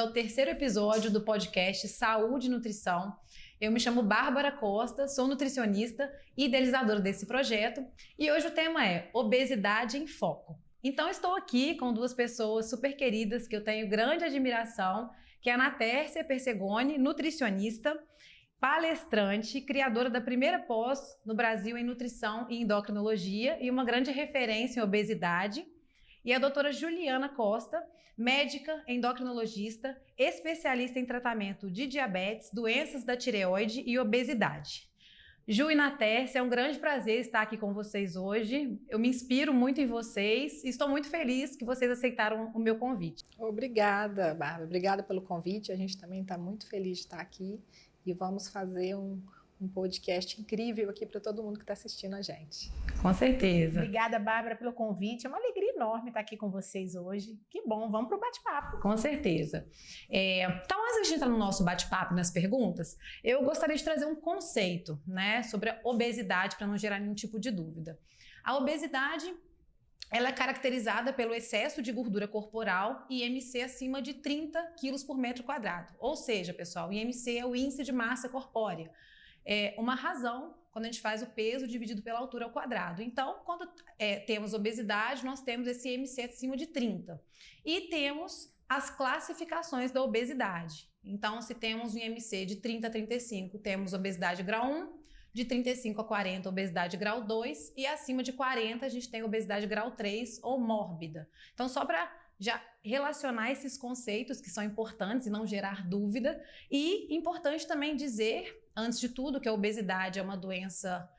ao terceiro episódio do podcast Saúde e Nutrição. Eu me chamo Bárbara Costa, sou nutricionista e idealizadora desse projeto e hoje o tema é Obesidade em Foco. Então estou aqui com duas pessoas super queridas que eu tenho grande admiração, que é a Ana Tércia Persegoni, nutricionista, palestrante, criadora da primeira pós no Brasil em nutrição e endocrinologia e uma grande referência em obesidade, e a doutora Juliana Costa, médica, endocrinologista, especialista em tratamento de diabetes, doenças da tireoide e obesidade. Ju e Natércia, é um grande prazer estar aqui com vocês hoje. Eu me inspiro muito em vocês e estou muito feliz que vocês aceitaram o meu convite. Obrigada, Bárbara. Obrigada pelo convite. A gente também está muito feliz de estar aqui e vamos fazer um podcast incrível aqui para todo mundo que está assistindo a gente. Com certeza. Obrigada, Bárbara, pelo convite. É uma alegria enorme estar aqui com vocês hoje. Que bom, vamos para o bate-papo. Com certeza. Então, antes de a gente entrar no nosso bate-papo, nas perguntas, eu gostaria de trazer um conceito, né, sobre a obesidade, para não gerar nenhum tipo de dúvida. A obesidade, ela é caracterizada pelo excesso de gordura corporal e IMC acima de 30 quilos por metro quadrado. Ou seja, pessoal, IMC é o índice de massa corpórea. É uma razão quando a gente faz o peso dividido pela altura ao quadrado. Então, quando temos obesidade, nós temos esse IMC acima de 30. E temos as classificações da obesidade. Então, se temos um IMC de 30 a 35, temos obesidade grau 1, de 35 a 40, obesidade grau 2, e acima de 40 a gente tem obesidade grau 3 ou mórbida. Então, só para já relacionar esses conceitos que são importantes e não gerar dúvida. E importante também dizer, antes de tudo, que a obesidade é uma doença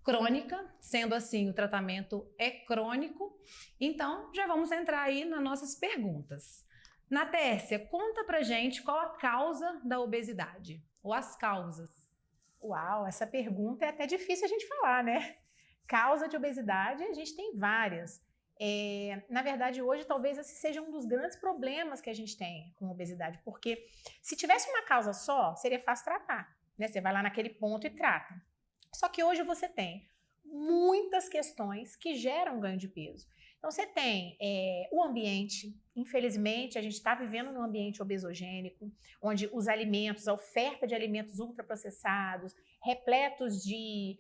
crônica, sendo assim, o tratamento é crônico. Então, já vamos entrar aí nas nossas perguntas. Natércia, conta pra gente qual a causa da obesidade, ou as causas. Uau, essa pergunta é até difícil a gente falar, né? Causa de obesidade, a gente tem várias. Na verdade, hoje talvez esse seja um dos grandes problemas que a gente tem com obesidade, porque se tivesse uma causa só, seria fácil tratar, né? Você vai lá naquele ponto e trata. Só que hoje você tem muitas questões que geram ganho de peso. Então você tem o ambiente, infelizmente a gente está vivendo num ambiente obesogênico, onde os alimentos, a oferta de alimentos ultraprocessados, repletos de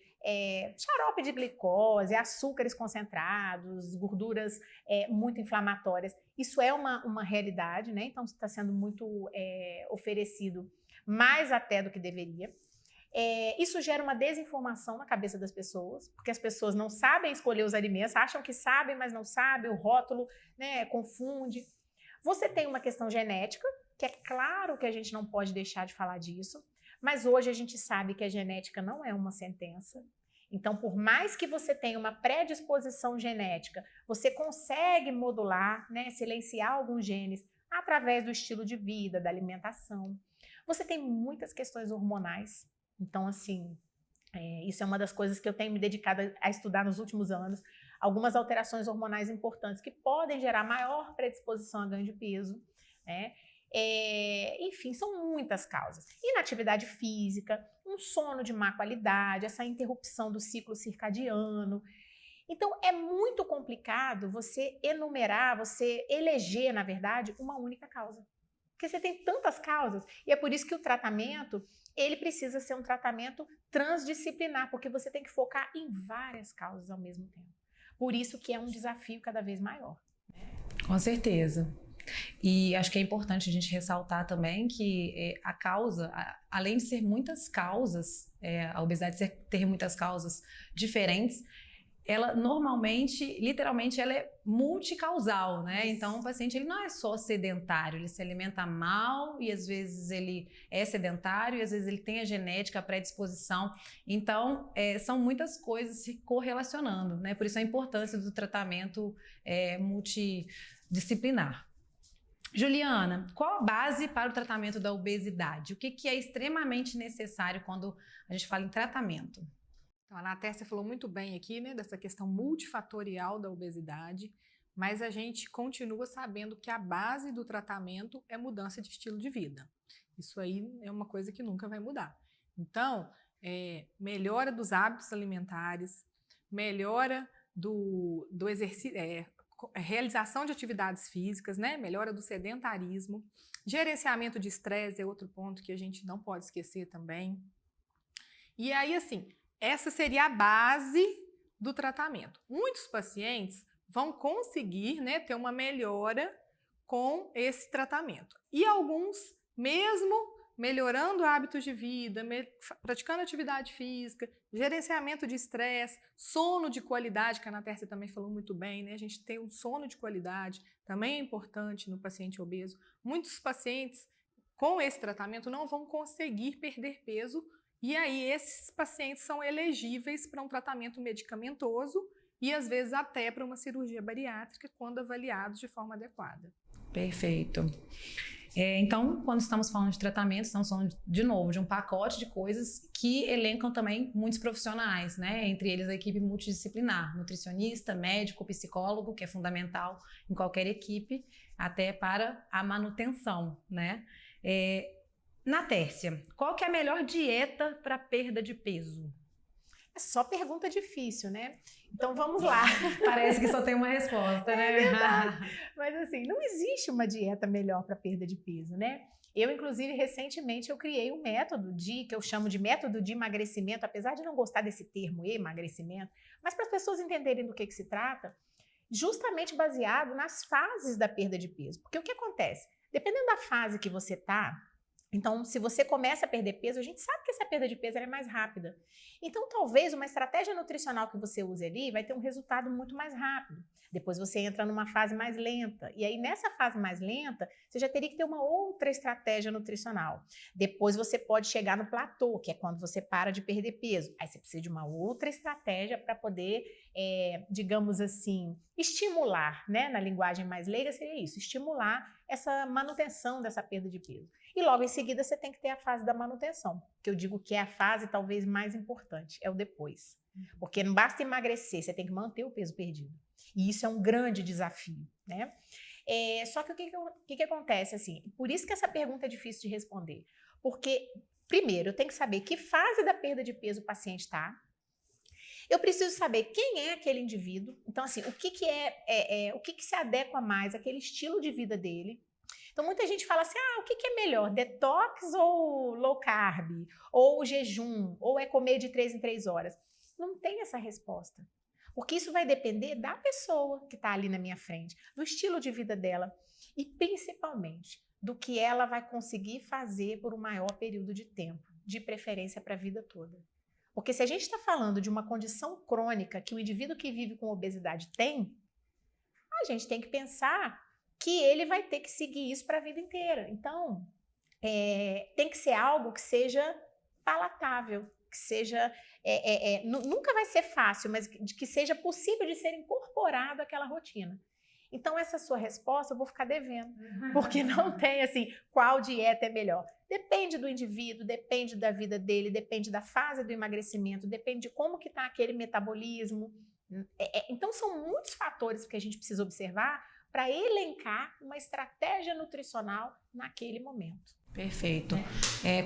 xarope de glicose, açúcares concentrados, gorduras muito inflamatórias. Isso é uma realidade, né? Então está sendo muito oferecido mais até do que deveria. Isso gera uma desinformação na cabeça das pessoas, porque as pessoas não sabem escolher os alimentos, acham que sabem, mas não sabem, o rótulo, né, confunde. Você tem uma questão genética, que é claro que a gente não pode deixar de falar disso, mas hoje a gente sabe que a genética não é uma sentença. Então, por mais que você tenha uma predisposição genética, você consegue modular, né, silenciar alguns genes através do estilo de vida, da alimentação. Você tem muitas questões hormonais. Então, assim, isso é uma das coisas que eu tenho me dedicado a estudar nos últimos anos. Algumas alterações hormonais importantes que podem gerar maior predisposição a ganho de peso, né? Enfim, são muitas causas. Inatividade física, um sono de má qualidade, essa interrupção do ciclo circadiano. Então, é muito complicado você enumerar, você eleger, na verdade, uma única causa. Porque você tem tantas causas, e é por isso que o tratamento, ele precisa ser um tratamento transdisciplinar, porque você tem que focar em várias causas ao mesmo tempo. Por isso que é um desafio cada vez maior. Com certeza. E acho que é importante a gente ressaltar também que a causa, além de ser muitas causas, a obesidade ter muitas causas diferentes, ela normalmente, literalmente, ela é multicausal, né? Então, o paciente ele não é só sedentário, ele se alimenta mal e às vezes ele é sedentário e às vezes ele tem a genética, a predisposição. Então, são muitas coisas se correlacionando, né? Por isso a importância do tratamento multidisciplinar. Juliana, qual a base para o tratamento da obesidade? O que é extremamente necessário quando a gente fala em tratamento? Então, a Natércia falou muito bem aqui, né, dessa questão multifatorial da obesidade, mas a gente continua sabendo que a base do tratamento é mudança de estilo de vida. Isso aí é uma coisa que nunca vai mudar. Então, melhora dos hábitos alimentares, melhora do exercício, realização de atividades físicas, né? Melhora do sedentarismo. Gerenciamento de estresse é outro ponto que a gente não pode esquecer também. E aí, assim, essa seria a base do tratamento. Muitos pacientes vão conseguir, né, ter uma melhora com esse tratamento. E alguns, mesmo melhorando hábitos de vida, praticando atividade física, gerenciamento de estresse, sono de qualidade, que a Ana Tércia também falou muito bem, né? A gente tem um sono de qualidade, também é importante no paciente obeso. Muitos pacientes com esse tratamento não vão conseguir perder peso, e aí esses pacientes são elegíveis para um tratamento medicamentoso e às vezes até para uma cirurgia bariátrica quando avaliados de forma adequada. Perfeito. Então, quando estamos falando de tratamento, estamos falando, de novo, de um pacote de coisas que elencam também muitos profissionais, né? Entre eles a equipe multidisciplinar, nutricionista, médico, psicólogo, que é fundamental em qualquer equipe, até para a manutenção, né? Na Tércia, qual que é a melhor dieta para perda de peso? É só pergunta difícil, né? Então vamos lá. Parece que só tem uma resposta, né? É verdade. Mas assim, não existe uma dieta melhor para perda de peso, né? Eu, inclusive, recentemente eu criei um método que eu chamo de método de emagrecimento, apesar de não gostar desse termo emagrecimento, mas para as pessoas entenderem do que se trata, justamente baseado nas fases da perda de peso. Porque o que acontece? Dependendo da fase que você está, então, se você começa a perder peso, a gente sabe que essa perda de peso é mais rápida. Então, talvez uma estratégia nutricional que você use ali vai ter um resultado muito mais rápido. Depois você entra numa fase mais lenta. E aí, nessa fase mais lenta, você já teria que ter uma outra estratégia nutricional. Depois você pode chegar no platô, que é quando você para de perder peso. Aí você precisa de uma outra estratégia para poder, digamos assim, estimular, né? Na linguagem mais leiga seria isso, estimular essa manutenção dessa perda de peso. E logo em seguida você tem que ter a fase da manutenção, que eu digo que é a fase talvez mais importante, é o depois. Porque não basta emagrecer, você tem que manter o peso perdido. E isso é um grande desafio, né? Só que o que acontece, assim, por isso que essa pergunta é difícil de responder. Porque, primeiro, eu tenho que saber que fase da perda de peso o paciente está. Eu preciso saber quem é aquele indivíduo. Então, assim, o que se adequa mais àquele estilo de vida dele. Então, muita gente fala assim, o que é melhor, detox ou low carb? Ou jejum? Ou é comer de 3 em 3 horas? Não tem essa resposta. Porque isso vai depender da pessoa que está ali na minha frente, do estilo de vida dela e, principalmente, do que ela vai conseguir fazer por um maior período de tempo, de preferência para a vida toda. Porque se a gente está falando de uma condição crônica que o indivíduo que vive com obesidade tem, a gente tem que pensar que ele vai ter que seguir isso para a vida inteira. Então, tem que ser algo que seja palatável, que seja... nunca vai ser fácil, mas que seja possível de ser incorporado àquela rotina. Então, essa sua resposta eu vou ficar devendo, porque não tem, assim, qual dieta é melhor. Depende do indivíduo, depende da vida dele, depende da fase do emagrecimento, depende de como que está aquele metabolismo. Então, são muitos fatores que a gente precisa observar para elencar uma estratégia nutricional naquele momento. Perfeito.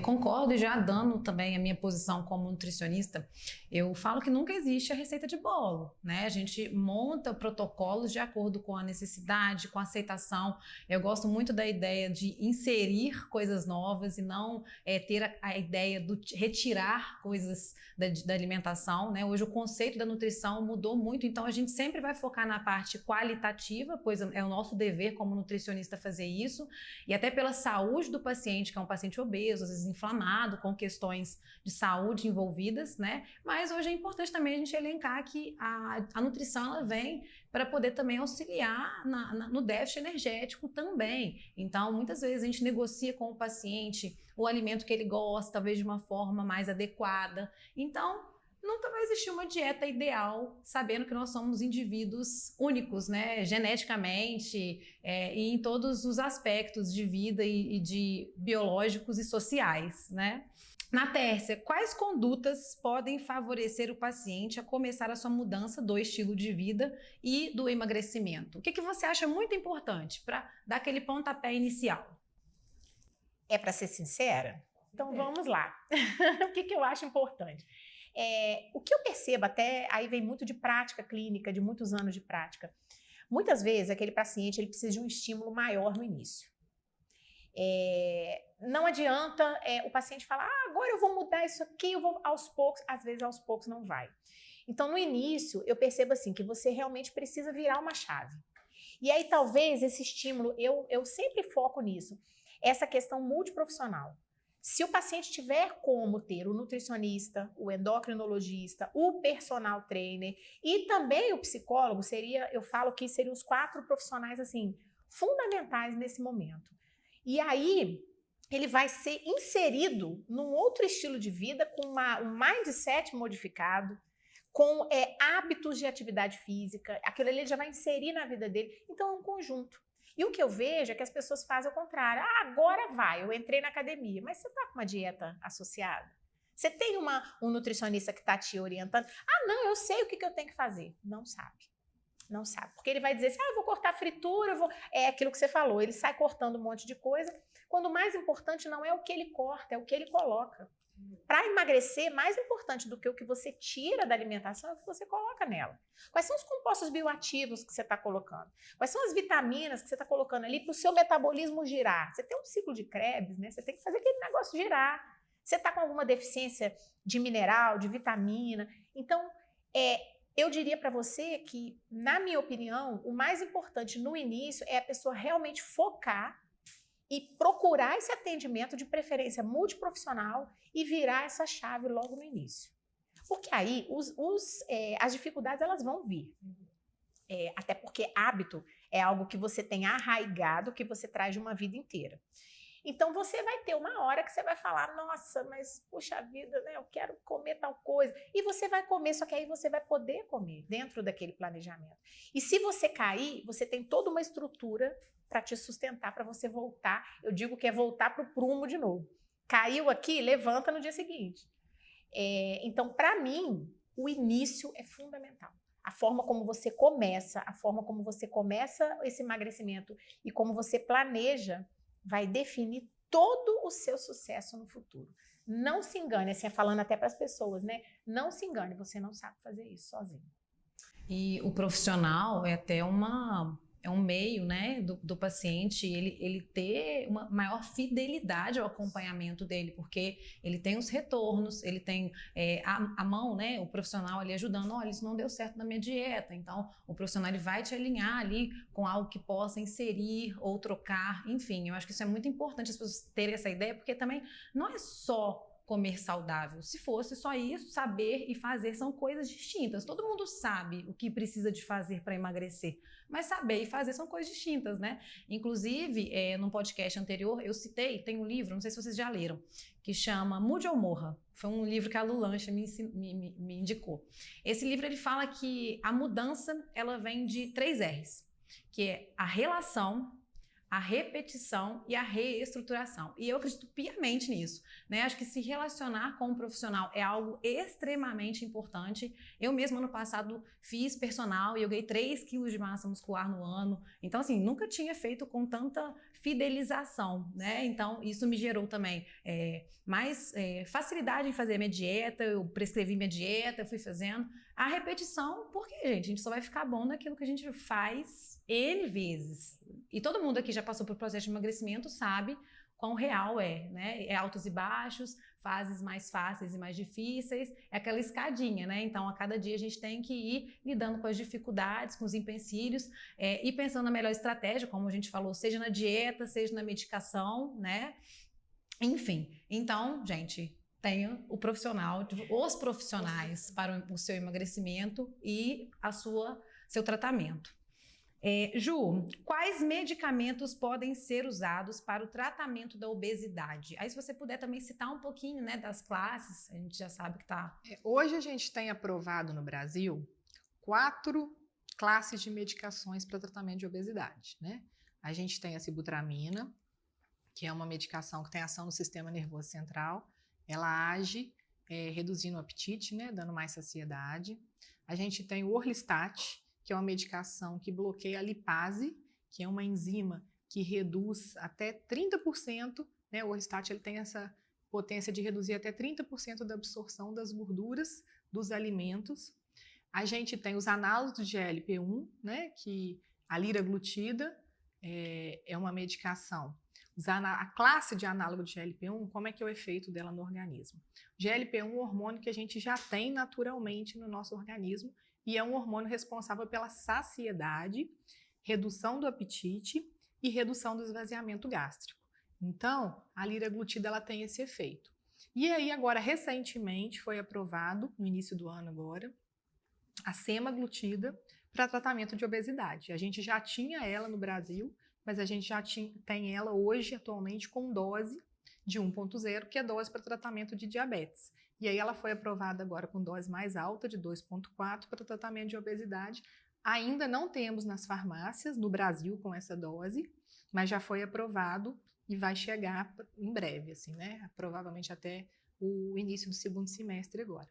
Concordo, e já dando também a minha posição como nutricionista, eu falo que nunca existe a receita de bolo, né? A gente monta protocolos de acordo com a necessidade, com a aceitação. Eu gosto muito da ideia de inserir coisas novas e não ter a ideia de retirar coisas da alimentação, né? Hoje o conceito da nutrição mudou muito, então a gente sempre vai focar na parte qualitativa, pois é o nosso dever como nutricionista fazer isso, e até pela saúde do paciente, que é um paciente obeso, às vezes inflamado, com questões de saúde envolvidas, né? Mas hoje é importante também a gente elencar que a nutrição ela vem para poder também auxiliar no déficit energético também. Então, muitas vezes a gente negocia com o paciente o alimento que ele gosta, talvez de uma forma mais adequada. Então, nunca vai existir uma dieta ideal, sabendo que nós somos indivíduos únicos, né? Geneticamente e em todos os aspectos de vida e de biológicos e sociais, né? Na Tércia, quais condutas podem favorecer o paciente a começar a sua mudança do estilo de vida e do emagrecimento? O que você acha muito importante para dar aquele pontapé inicial? É para ser sincera? Então vamos lá. O que eu acho importante? O que eu percebo, até aí vem muito de prática clínica, de muitos anos de prática. Muitas vezes, aquele paciente ele precisa de um estímulo maior no início. Não adianta o paciente falar, agora eu vou mudar isso aqui, eu vou aos poucos. Às vezes, aos poucos não vai. Então, no início, eu percebo assim, que você realmente precisa virar uma chave. E aí, talvez, esse estímulo, eu sempre foco nisso, essa questão multiprofissional. Se o paciente tiver como ter o nutricionista, o endocrinologista, o personal trainer e também o psicólogo, eu falo que seriam os 4 profissionais, assim, fundamentais nesse momento. E aí, ele vai ser inserido num outro estilo de vida, com um mindset modificado, com hábitos de atividade física, aquilo ali ele já vai inserir na vida dele. Então, é um conjunto. E o que eu vejo é que as pessoas fazem o contrário. Agora vai, eu entrei na academia, mas você está com uma dieta associada? Você tem um nutricionista que está te orientando? Não, eu sei o que eu tenho que fazer. Não sabe. Não sabe. Porque ele vai dizer assim, eu vou cortar fritura, é aquilo que você falou, ele sai cortando um monte de coisa, quando o mais importante não é o que ele corta, é o que ele coloca. Para emagrecer, mais importante do que o que você tira da alimentação é o que você coloca nela. Quais são os compostos bioativos que você está colocando? Quais são as vitaminas que você está colocando ali para o seu metabolismo girar? Você tem um ciclo de Krebs, né? Você tem que fazer aquele negócio girar. Você está com alguma deficiência de mineral, de vitamina? Então, eu diria para você que, na minha opinião, o mais importante no início é a pessoa realmente focar e procurar esse atendimento de preferência multiprofissional e virar essa chave logo no início. Porque aí as dificuldades elas vão vir. Até porque hábito é algo que você tem arraigado, que você traz de uma vida inteira. Então você vai ter uma hora que você vai falar, nossa, mas puxa vida, né? Eu quero comer tal coisa. E você vai comer, só que aí você vai poder comer dentro daquele planejamento. E se você cair, você tem toda uma estrutura para te sustentar, para você voltar. Eu digo que é voltar para o prumo de novo. Caiu aqui, levanta no dia seguinte. Então, para mim, o início é fundamental. A forma como você começa, esse emagrecimento e como você planeja vai definir todo o seu sucesso no futuro. Não se engane, assim, falando até para as pessoas, né? Não se engane, você não sabe fazer isso sozinho. E o profissional é até um meio, né, do paciente, ele ter uma maior fidelidade ao acompanhamento dele, porque ele tem os retornos, ele tem a mão, né, o profissional ali ajudando, olha, isso não deu certo na minha dieta, então o profissional ele vai te alinhar ali com algo que possa inserir ou trocar, enfim, eu acho que isso é muito importante as pessoas terem essa ideia, porque também não é só comer saudável. Se fosse só isso, saber e fazer são coisas distintas. Todo mundo sabe o que precisa de fazer para emagrecer, mas saber e fazer são coisas distintas, né? Inclusive, num podcast anterior, eu citei, tem um livro, não sei se vocês já leram, que chama Mude ou Morra. Foi um livro que a Lulancha me indicou. Esse livro, ele fala que a mudança, ela vem de 3 R's, que é a relação, a repetição e a reestruturação. E eu acredito piamente nisso, né? Acho que se relacionar com um profissional é algo extremamente importante. Eu mesma, ano passado, fiz personal e eu ganhei 3 quilos de massa muscular no ano. Então, assim, nunca tinha feito com tanta fidelização, né? Então, isso me gerou também mais facilidade em fazer a minha dieta. Eu prescrevi minha dieta, eu fui fazendo. A repetição, porque, gente, a gente só vai ficar bom naquilo que a gente faz N vezes. E todo mundo aqui já passou por processo de emagrecimento, sabe quão real né? É altos e baixos, fases mais fáceis e mais difíceis, é aquela escadinha, né? Então, a cada dia a gente tem que ir lidando com as dificuldades, com os empecilhos, e pensando na melhor estratégia, como a gente falou, seja na dieta, seja na medicação, né? Enfim, então, gente, tenha os profissionais para o seu emagrecimento e seu tratamento. Ju, quais medicamentos podem ser usados para o tratamento da obesidade? Aí, se você puder também citar um pouquinho, né, das classes, a gente já sabe que tá... Hoje a gente tem aprovado no Brasil 4 classes de medicações para tratamento de obesidade, né? A gente tem a sibutramina, que é uma medicação que tem ação no sistema nervoso central. Ela age reduzindo o apetite, né, dando mais saciedade. A gente tem o Orlistat, que é uma medicação que bloqueia a lipase, que é uma enzima que reduz até 30%, né? O Orlistat ele tem essa potência de reduzir até 30% da absorção das gorduras dos alimentos. A gente tem os análogos de GLP-1, né? Que A liraglutida é uma medicação. A classe de análogo de GLP-1, como é que é o efeito dela no organismo? GLP-1 é um hormônio que a gente já tem naturalmente no nosso organismo e é um hormônio responsável pela saciedade, redução do apetite e redução do esvaziamento gástrico. Então, a liraglutida ela tem esse efeito. E aí agora, recentemente, foi aprovado, no início do ano agora, a semaglutida para tratamento de obesidade. A gente já tinha ela no Brasil, mas a gente já tem ela hoje, atualmente, com dose de 1.0, que é dose para tratamento de diabetes. E aí ela foi aprovada agora com dose mais alta, de 2.4, para tratamento de obesidade. Ainda não temos nas farmácias, no Brasil, com essa dose, mas já foi aprovado e vai chegar em breve, assim, né? Provavelmente até o início do segundo semestre agora.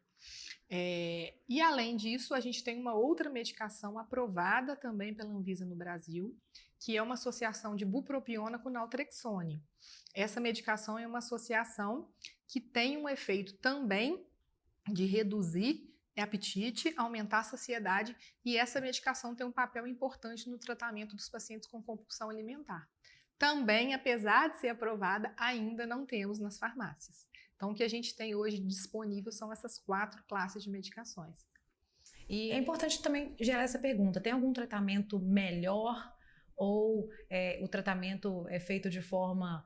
E além disso, a gente tem uma outra medicação aprovada também pela Anvisa no Brasil, que é uma associação de bupropiona com naltrexone. Essa medicação é uma associação que tem um efeito também de reduzir apetite, aumentar a saciedade, e essa medicação tem um papel importante no tratamento dos pacientes com compulsão alimentar. Também, apesar de ser aprovada, ainda não temos nas farmácias. Então, o que a gente tem hoje disponível são essas 4 classes de medicações. E é importante também gerar essa pergunta: tem algum tratamento melhor ou o tratamento é feito de forma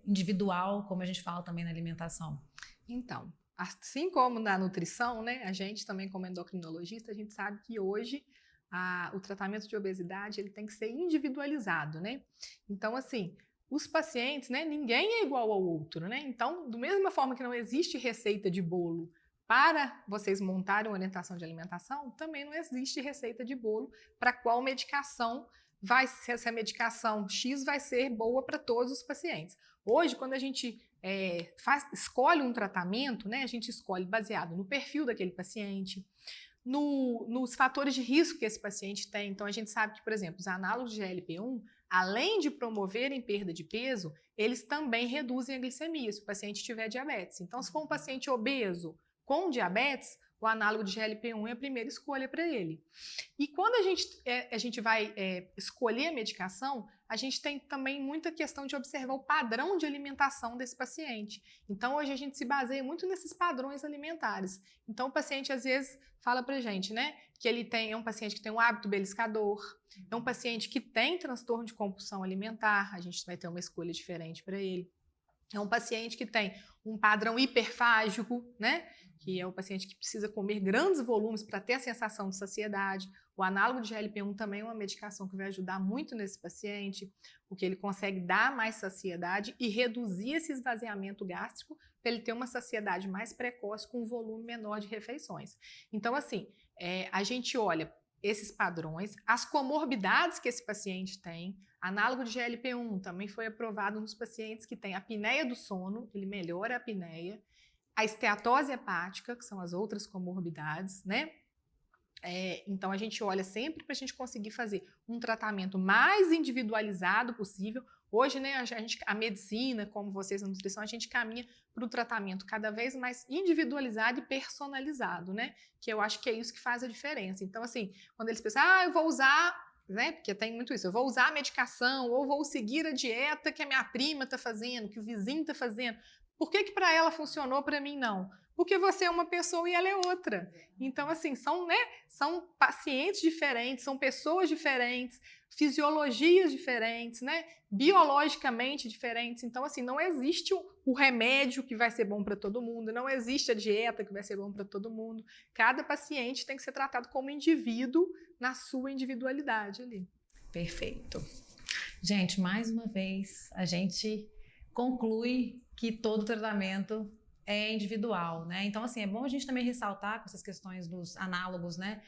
individual, como a gente fala também na alimentação? Então, assim como na nutrição, né, a gente também como endocrinologista, a gente sabe que hoje o tratamento de obesidade ele tem que ser individualizado, né? Então, assim, os pacientes, né, ninguém é igual ao outro, né? Então, da mesma forma que não existe receita de bolo para vocês montarem uma orientação de alimentação, também não existe receita de bolo para qual medicação se a medicação X vai ser boa para todos os pacientes. Hoje, quando a gente escolhe um tratamento, né, a gente escolhe baseado no perfil daquele paciente, nos fatores de risco que esse paciente tem. Então, a gente sabe que, por exemplo, os análogos de GLP-1, além de promoverem perda de peso, eles também reduzem a glicemia se o paciente tiver diabetes. Então, se for um paciente obeso com diabetes, o análogo de GLP-1 é a primeira escolha para ele. E quando a gente vai escolher a medicação, a gente tem também muita questão de observar o padrão de alimentação desse paciente. Então, hoje a gente se baseia muito nesses padrões alimentares. Então, o paciente, às vezes, fala pra gente, né, que ele é um paciente que tem um hábito beliscador, é um paciente que tem transtorno de compulsão alimentar, a gente vai ter uma escolha diferente para ele. É um paciente que tem um padrão hiperfágico, né? Que é o paciente que precisa comer grandes volumes para ter a sensação de saciedade. O análogo de GLP-1 também é uma medicação que vai ajudar muito nesse paciente, porque ele consegue dar mais saciedade e reduzir esse esvaziamento gástrico para ele ter uma saciedade mais precoce com um volume menor de refeições. Então, assim, a gente olha esses padrões, as comorbidades que esse paciente tem. Análogo de GLP-1 também foi aprovado nos pacientes que têm apneia do sono, ele melhora a apneia, a esteatose hepática, que são as outras comorbidades, né? Então, a gente olha sempre para a gente conseguir fazer um tratamento mais individualizado possível. Hoje, né, a medicina, como vocês na nutrição, a gente caminha para o tratamento cada vez mais individualizado e personalizado, né? Que eu acho que é isso que faz a diferença. Então, assim, quando eles pensam, eu vou usar, né? Porque tem muito isso, eu vou usar a medicação ou vou seguir a dieta que a minha prima está fazendo, que o vizinho está fazendo. Por que para ela funcionou, para mim não? Porque você é uma pessoa e ela é outra. Então, assim, são pacientes diferentes, são pessoas diferentes, fisiologias diferentes, né? Biologicamente diferentes. Então, assim, não existe o remédio que vai ser bom para todo mundo, não existe a dieta que vai ser bom para todo mundo. Cada paciente tem que ser tratado como indivíduo na sua individualidade ali. Perfeito. Gente, mais uma vez, a gente conclui que todo tratamento é individual, né? Então, assim, é bom a gente também ressaltar com essas questões dos análogos, né?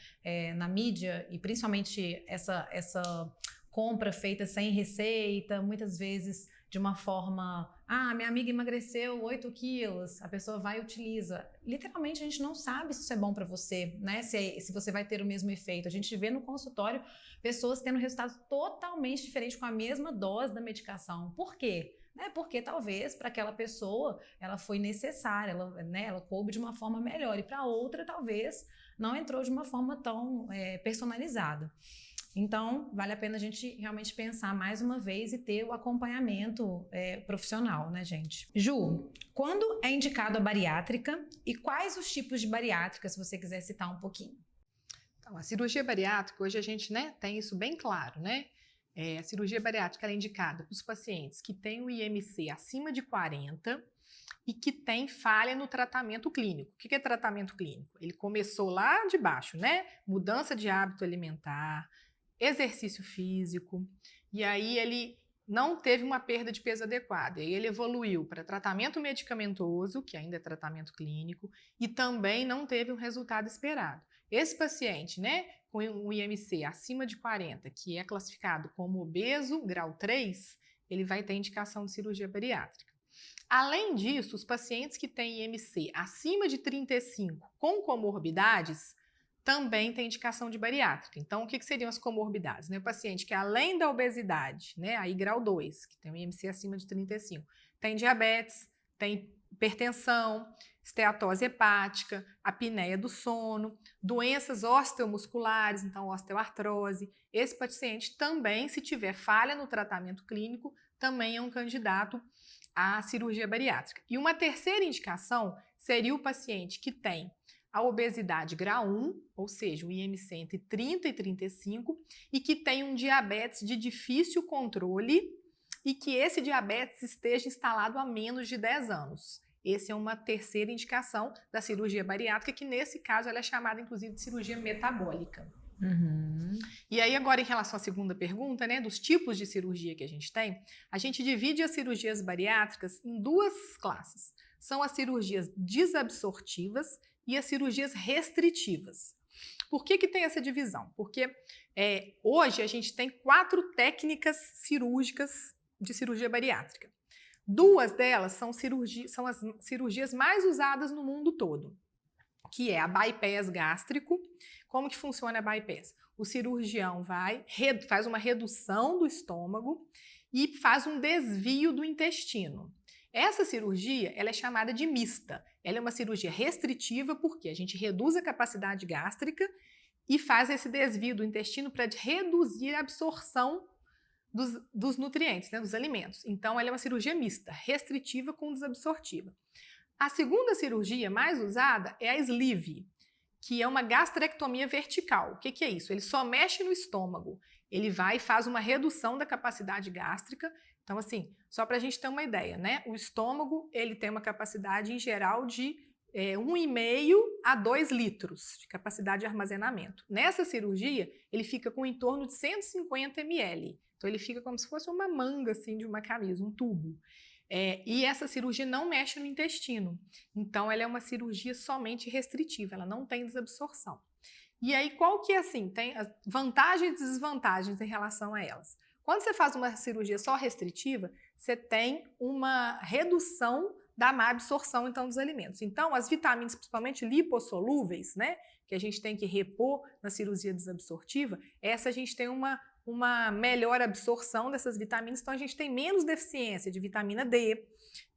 Na mídia, e principalmente essa compra feita sem receita, muitas vezes de uma forma, minha amiga emagreceu 8 quilos, a pessoa vai e utiliza. Literalmente, a gente não sabe se isso é bom para você, né? Se você vai ter o mesmo efeito. A gente vê no consultório pessoas tendo resultados totalmente diferentes com a mesma dose da medicação. Por quê? Porque talvez para aquela pessoa ela foi necessária, ela coube de uma forma melhor, e para outra talvez não entrou de uma forma tão personalizada. Então, vale a pena a gente realmente pensar mais uma vez e ter o acompanhamento profissional, né, gente? Ju, quando é indicado a bariátrica e quais os tipos de bariátrica, se você quiser citar um pouquinho? Então, a cirurgia bariátrica, hoje a gente, né, tem isso bem claro, né? A cirurgia bariátrica ela é indicada para os pacientes que têm o IMC acima de 40 e que tem falha no tratamento clínico. O que é tratamento clínico? Ele começou lá de baixo, né? Mudança de hábito alimentar, exercício físico, e aí ele não teve uma perda de peso adequada. E aí ele evoluiu para tratamento medicamentoso, que ainda é tratamento clínico, e também não teve um resultado esperado. Esse paciente, né, com um IMC acima de 40, que é classificado como obeso, grau 3, ele vai ter indicação de cirurgia bariátrica. Além disso, os pacientes que têm IMC acima de 35 com comorbidades também têm indicação de bariátrica. Então, o que seriam as comorbidades? O paciente que, além da obesidade, né, aí grau 2, que tem um IMC acima de 35, tem diabetes, tem hipertensão, esteatose hepática, apneia do sono, doenças osteomusculares, então osteoartrose. Esse paciente também, se tiver falha no tratamento clínico, também é um candidato à cirurgia bariátrica. E uma terceira indicação seria o paciente que tem a obesidade grau 1, ou seja, o IMC entre 30 e 35, e que tem um diabetes de difícil controle e que esse diabetes esteja instalado há menos de 10 anos. Essa é uma terceira indicação da cirurgia bariátrica, que nesse caso ela é chamada inclusive de cirurgia metabólica. Uhum. E aí agora em relação à segunda pergunta, né, dos tipos de cirurgia que a gente divide as cirurgias bariátricas em duas classes. São as cirurgias desabsortivas e as cirurgias restritivas. Por que tem essa divisão? Porque hoje a gente tem 4 técnicas cirúrgicas de cirurgia bariátrica. 2 delas são as cirurgias mais usadas no mundo todo, que é a bypass gástrico. Como que funciona a bypass? O cirurgião faz uma redução do estômago e faz um desvio do intestino. Essa cirurgia ela é chamada de mista. Ela é uma cirurgia restritiva porque a gente reduz a capacidade gástrica e faz esse desvio do intestino para reduzir a absorção dos nutrientes, né, dos alimentos. Então, ela é uma cirurgia mista, restritiva com desabsortiva. A segunda cirurgia mais usada é a sleeve, que é uma gastrectomia vertical. O que é isso? Ele só mexe no estômago. Ele vai e faz uma redução da capacidade gástrica. Então, assim, só para a gente ter uma ideia, né? O estômago, ele tem uma capacidade, em geral, de 1,5 a 2 litros de capacidade de armazenamento. Nessa cirurgia, ele fica com em torno de 150 ml. Então, ele fica como se fosse uma manga, assim, de uma camisa, um tubo. E essa cirurgia não mexe no intestino. Então, ela é uma cirurgia somente restritiva, ela não tem desabsorção. E aí, qual que é assim? Tem as vantagens e desvantagens em relação a elas. Quando você faz uma cirurgia só restritiva, você tem uma redução da má absorção, então, dos alimentos. Então, as vitaminas, principalmente lipossolúveis, né, que a gente tem que repor na cirurgia desabsortiva, essa a gente tem uma melhor absorção dessas vitaminas, então a gente tem menos deficiência de vitamina D,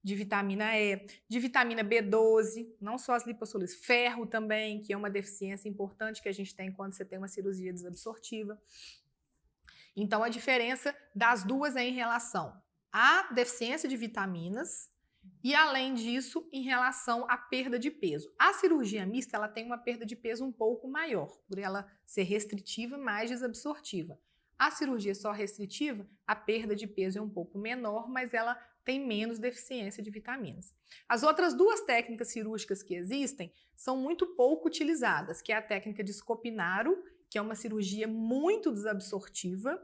de vitamina E, de vitamina B12, não só as lipossolúveis, ferro também, que é uma deficiência importante que a gente tem quando você tem uma cirurgia desabsortiva. Então, a diferença das duas é em relação à deficiência de vitaminas e, além disso, em relação à perda de peso. A cirurgia mista ela tem uma perda de peso um pouco maior, por ela ser restritiva, mais desabsortiva. A cirurgia só restritiva, a perda de peso é um pouco menor, mas ela tem menos deficiência de vitaminas. As outras 2 técnicas cirúrgicas que existem são muito pouco utilizadas, que é a técnica de Scopinaro, que é uma cirurgia muito desabsortiva,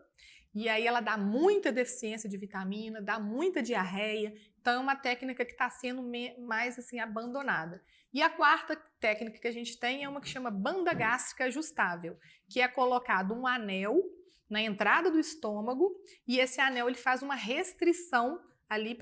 e aí ela dá muita deficiência de vitamina, dá muita diarreia, então é uma técnica que está sendo mais assim abandonada. E a 4ª técnica que a gente tem é uma que chama banda gástrica ajustável, que é colocado um anel na entrada do estômago e esse anel ele faz uma restrição ali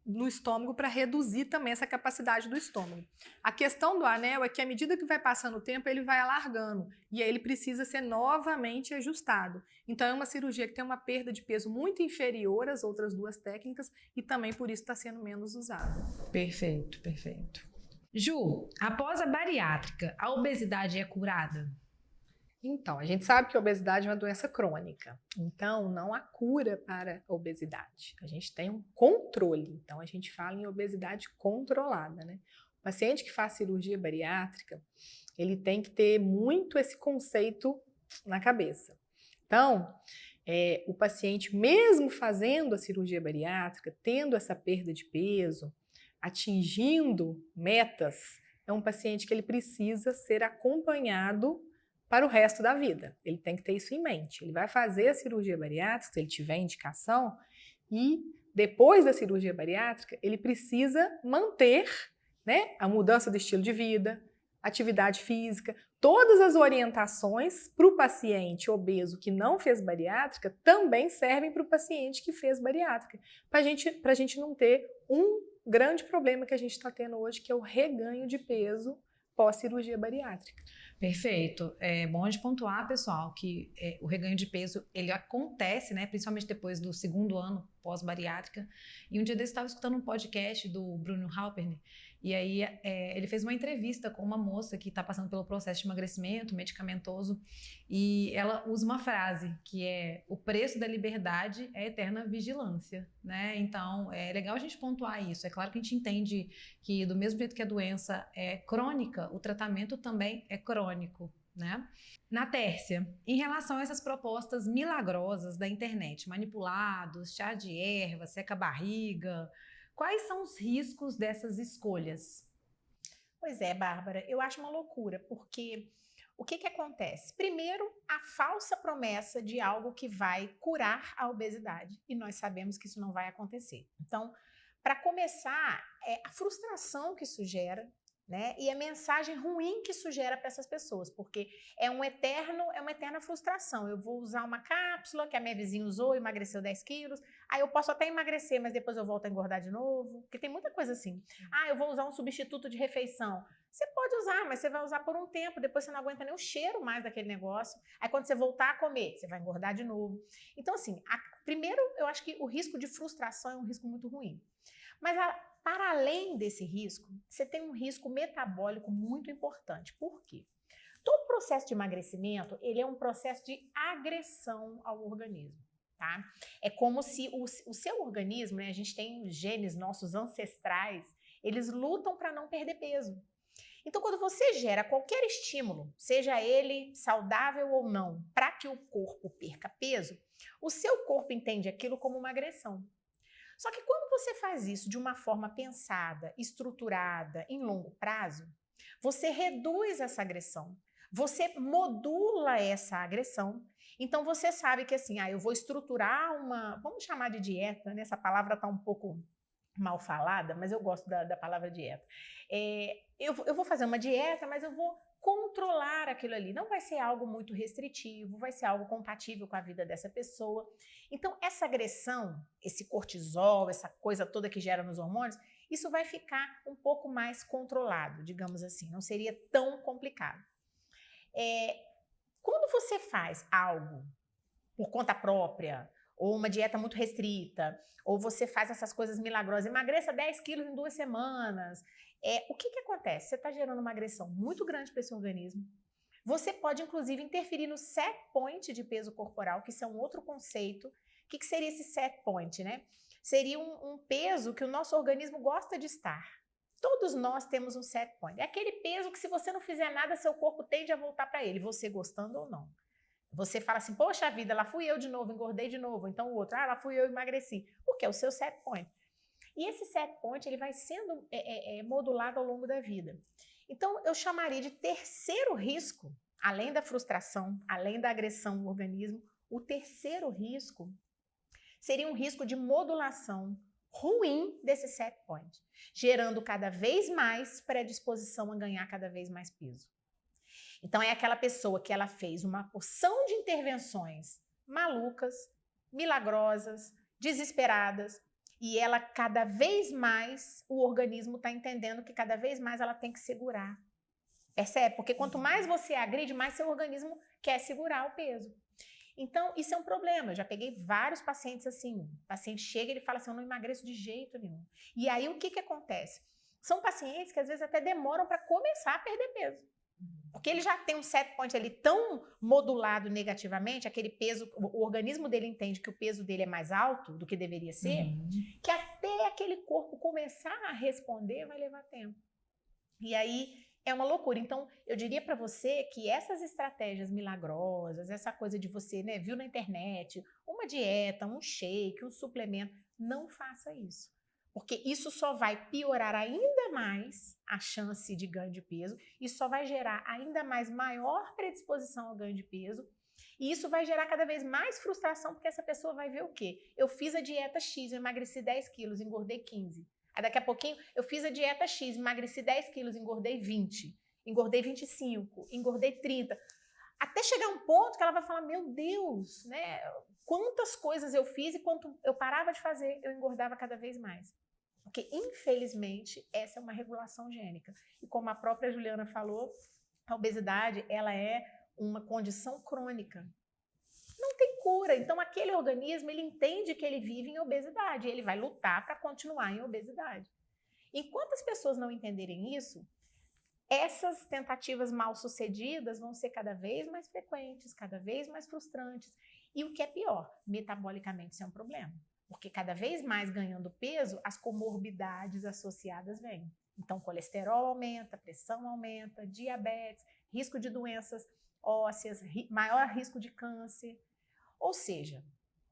no estômago para reduzir também essa capacidade do estômago. A questão do anel é que à medida que vai passando o tempo ele vai alargando e aí ele precisa ser novamente ajustado. Então é uma cirurgia que tem uma perda de peso muito inferior às outras 2 técnicas e também por isso está sendo menos usada. Perfeito, perfeito. Ju, após a bariátrica, a obesidade é curada? Então, a gente sabe que a obesidade é uma doença crônica, então não há cura para a obesidade. A gente tem um controle, então a gente fala em obesidade controlada, né? O paciente que faz cirurgia bariátrica, ele tem que ter muito esse conceito na cabeça. Então, o paciente, mesmo fazendo a cirurgia bariátrica, tendo essa perda de peso, atingindo metas, é um paciente que ele precisa ser acompanhado para o resto da vida. Ele tem que ter isso em mente. Ele vai fazer a cirurgia bariátrica, se ele tiver indicação, e depois da cirurgia bariátrica, ele precisa manter, né, a mudança do estilo de vida, atividade física, todas as orientações para o paciente obeso que não fez bariátrica também servem para o paciente que fez bariátrica, para a gente não ter um grande problema que a gente está tendo hoje, que é o reganho de peso pós-cirurgia bariátrica. Perfeito. É bom de pontuar, pessoal, que o reganho de peso, ele acontece, né, principalmente depois do segundo ano pós-bariátrica. E um dia desse eu estava escutando um podcast do Bruno Halpern, e aí ele fez uma entrevista com uma moça que está passando pelo processo de emagrecimento medicamentoso, e ela usa uma frase que é: o preço da liberdade é a eterna vigilância, né? Então, é legal a gente pontuar isso. É claro que a gente entende que, do mesmo jeito que a doença é crônica, o tratamento também é crônico, né? Na Tércia, em relação a essas propostas milagrosas da internet, manipulados, chá de erva, seca-barriga, quais são os riscos dessas escolhas? Pois é, Bárbara, eu acho uma loucura, porque o que acontece? Primeiro, a falsa promessa de algo que vai curar a obesidade, e nós sabemos que isso não vai acontecer. Então, para começar, a frustração que isso gera, né? E a mensagem ruim que isso gera para essas pessoas, porque é uma eterna frustração. Eu vou usar uma cápsula que a minha vizinha usou, emagreceu 10 quilos, aí eu posso até emagrecer, mas depois eu volto a engordar de novo, porque tem muita coisa assim. Eu vou usar um substituto de refeição. Você pode usar, mas você vai usar por um tempo, depois você não aguenta nem o cheiro mais daquele negócio. Aí quando você voltar a comer, você vai engordar de novo. Então assim, primeiro eu acho que o risco de frustração é um risco muito ruim. Mas para além desse risco, você tem um risco metabólico muito importante. Por quê? Todo processo de emagrecimento, ele é um processo de agressão ao organismo, tá? É como se o seu organismo, né, a gente tem genes nossos ancestrais, eles lutam para não perder peso. Então, quando você gera qualquer estímulo, seja ele saudável ou não, para que o corpo perca peso, o seu corpo entende aquilo como uma agressão. Só que quando você faz isso de uma forma pensada, estruturada, em longo prazo, você reduz essa agressão, você modula essa agressão. Então você sabe que assim, eu vou estruturar vamos chamar de dieta, né? Essa palavra está um pouco mal falada, mas eu gosto da palavra dieta. Eu vou fazer uma dieta, mas eu vou controlar aquilo ali. Não vai ser algo muito restritivo, vai ser algo compatível com a vida dessa pessoa. Então, essa agressão, esse cortisol, essa coisa toda que gera nos hormônios, isso vai ficar um pouco mais controlado, digamos assim. Não seria tão complicado. Quando você faz algo por conta própria, ou uma dieta muito restrita, ou você faz essas coisas milagrosas, emagreça 10 quilos em 2 semanas, o que acontece? Você está gerando uma agressão muito grande para esse organismo. Você pode, inclusive, interferir no set point de peso corporal, que isso é um outro conceito. O que seria esse set point, né? Seria um peso que o nosso organismo gosta de estar. Todos nós temos um set point. É aquele peso que, se você não fizer nada, seu corpo tende a voltar para ele, você gostando ou não. Você fala assim, poxa vida, lá fui eu de novo, engordei de novo. Então o outro, lá fui eu, emagreci. Porque é o seu set point. E esse set point, ele vai sendo modulado ao longo da vida. Então, eu chamaria de terceiro risco, além da frustração, além da agressão ao organismo, o terceiro risco seria um risco de modulação ruim desse set point, gerando cada vez mais predisposição a ganhar cada vez mais peso. Então, é aquela pessoa que ela fez uma porção de intervenções malucas, milagrosas, desesperadas, e ela cada vez mais, o organismo está entendendo que cada vez mais ela tem que segurar. Percebe? Porque quanto mais você agride, mais seu organismo quer segurar o peso. Então, isso é um problema. Eu já peguei vários pacientes assim. O paciente chega e ele fala assim, eu não emagreço de jeito nenhum. E aí, o que acontece? São pacientes que às vezes até demoram para começar a perder peso. Porque ele já tem um set point ali tão modulado negativamente, aquele peso, o organismo dele entende que o peso dele é mais alto do que deveria ser, que até aquele corpo começar a responder vai levar tempo. E aí é uma loucura. Então, eu diria para você que essas estratégias milagrosas, essa coisa de você, né, viu na internet, uma dieta, um shake, um suplemento, não faça isso. Porque isso só vai piorar ainda mais a chance de ganho de peso, isso só vai gerar ainda mais maior predisposição ao ganho de peso, e isso vai gerar cada vez mais frustração, porque essa pessoa vai ver o quê? Eu fiz a dieta X, eu emagreci 10 quilos, engordei 15. Aí daqui a pouquinho, eu fiz a dieta X, emagreci 10 quilos, engordei 20, engordei 25, engordei 30. Até chegar um ponto que ela vai falar, meu Deus, né? Quantas coisas eu fiz e quanto eu parava de fazer, eu engordava cada vez mais. Porque, infelizmente, essa é uma regulação gênica. E como a própria Juliana falou, a obesidade, ela é uma condição crônica. Não tem cura. Então, aquele organismo, ele entende que ele vive em obesidade. E ele vai lutar para continuar em obesidade. Enquanto as pessoas não entenderem isso, essas tentativas mal sucedidas vão ser cada vez mais frequentes, cada vez mais frustrantes. E o que é pior, metabolicamente isso é um problema. Porque cada vez mais ganhando peso, as comorbidades associadas vêm. Então, colesterol aumenta, pressão aumenta, diabetes, risco de doenças ósseas, maior risco de câncer. Ou seja,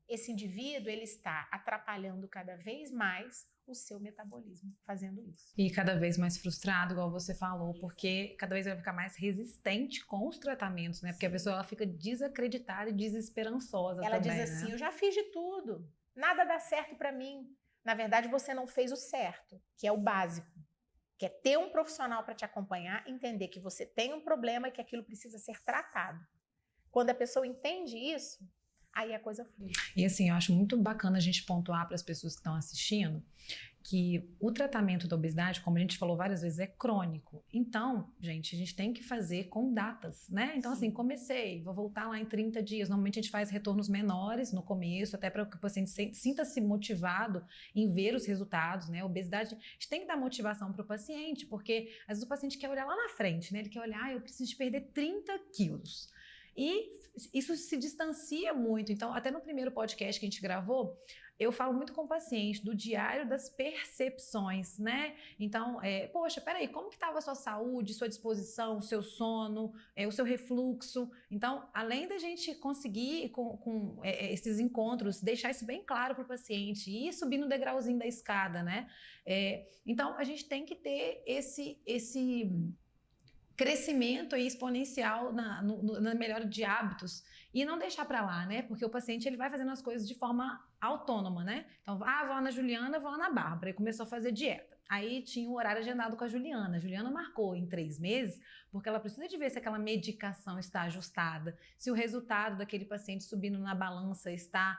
esse indivíduo ele está atrapalhando cada vez mais o seu metabolismo fazendo isso. E cada vez mais frustrado, igual você falou, porque cada vez vai ficar mais resistente com os tratamentos, né? Porque a pessoa ela fica desacreditada e desesperançosa ela também, diz assim, né? eu já fiz de tudo, nada dá certo para mim. Na verdade, você não fez o certo, que é o básico, que é ter um profissional para te acompanhar, entender que você tem um problema e que aquilo precisa ser tratado. Quando a pessoa entende isso, aí a coisa flui. E assim, eu acho muito bacana a gente pontuar para as pessoas que estão assistindo que o tratamento da obesidade, como a gente falou várias vezes, é crônico. Então, gente, a gente tem que fazer com datas, né? Então, assim, comecei, vou voltar lá em 30 dias. Normalmente a gente faz retornos menores no começo, até para que o paciente sinta-se motivado em ver os resultados, né? A obesidade, a gente tem que dar motivação para o paciente, porque às vezes o paciente quer olhar lá na frente, né? Ele quer olhar, eu preciso de perder 30 quilos. E isso se distancia muito. Então, até no primeiro podcast que a gente gravou, eu falo muito com o paciente do diário das percepções, né? Então, poxa, peraí, como que estava a sua saúde, sua disposição, o seu sono, o seu refluxo? Então, além da gente conseguir com esses encontros, deixar isso bem claro para o paciente e ir subindo o degrauzinho da escada, né? Então, a gente tem que ter esse crescimento aí exponencial na melhora de hábitos e não deixar para lá, né? Porque o paciente ele vai fazendo as coisas de forma autônoma, né? Então, vou lá na Juliana, vou lá na Bárbara. E começou a fazer dieta. Aí tinha o horário agendado com a Juliana. A Juliana marcou em 3 meses, porque ela precisa de ver se aquela medicação está ajustada, se o resultado daquele paciente subindo na balança está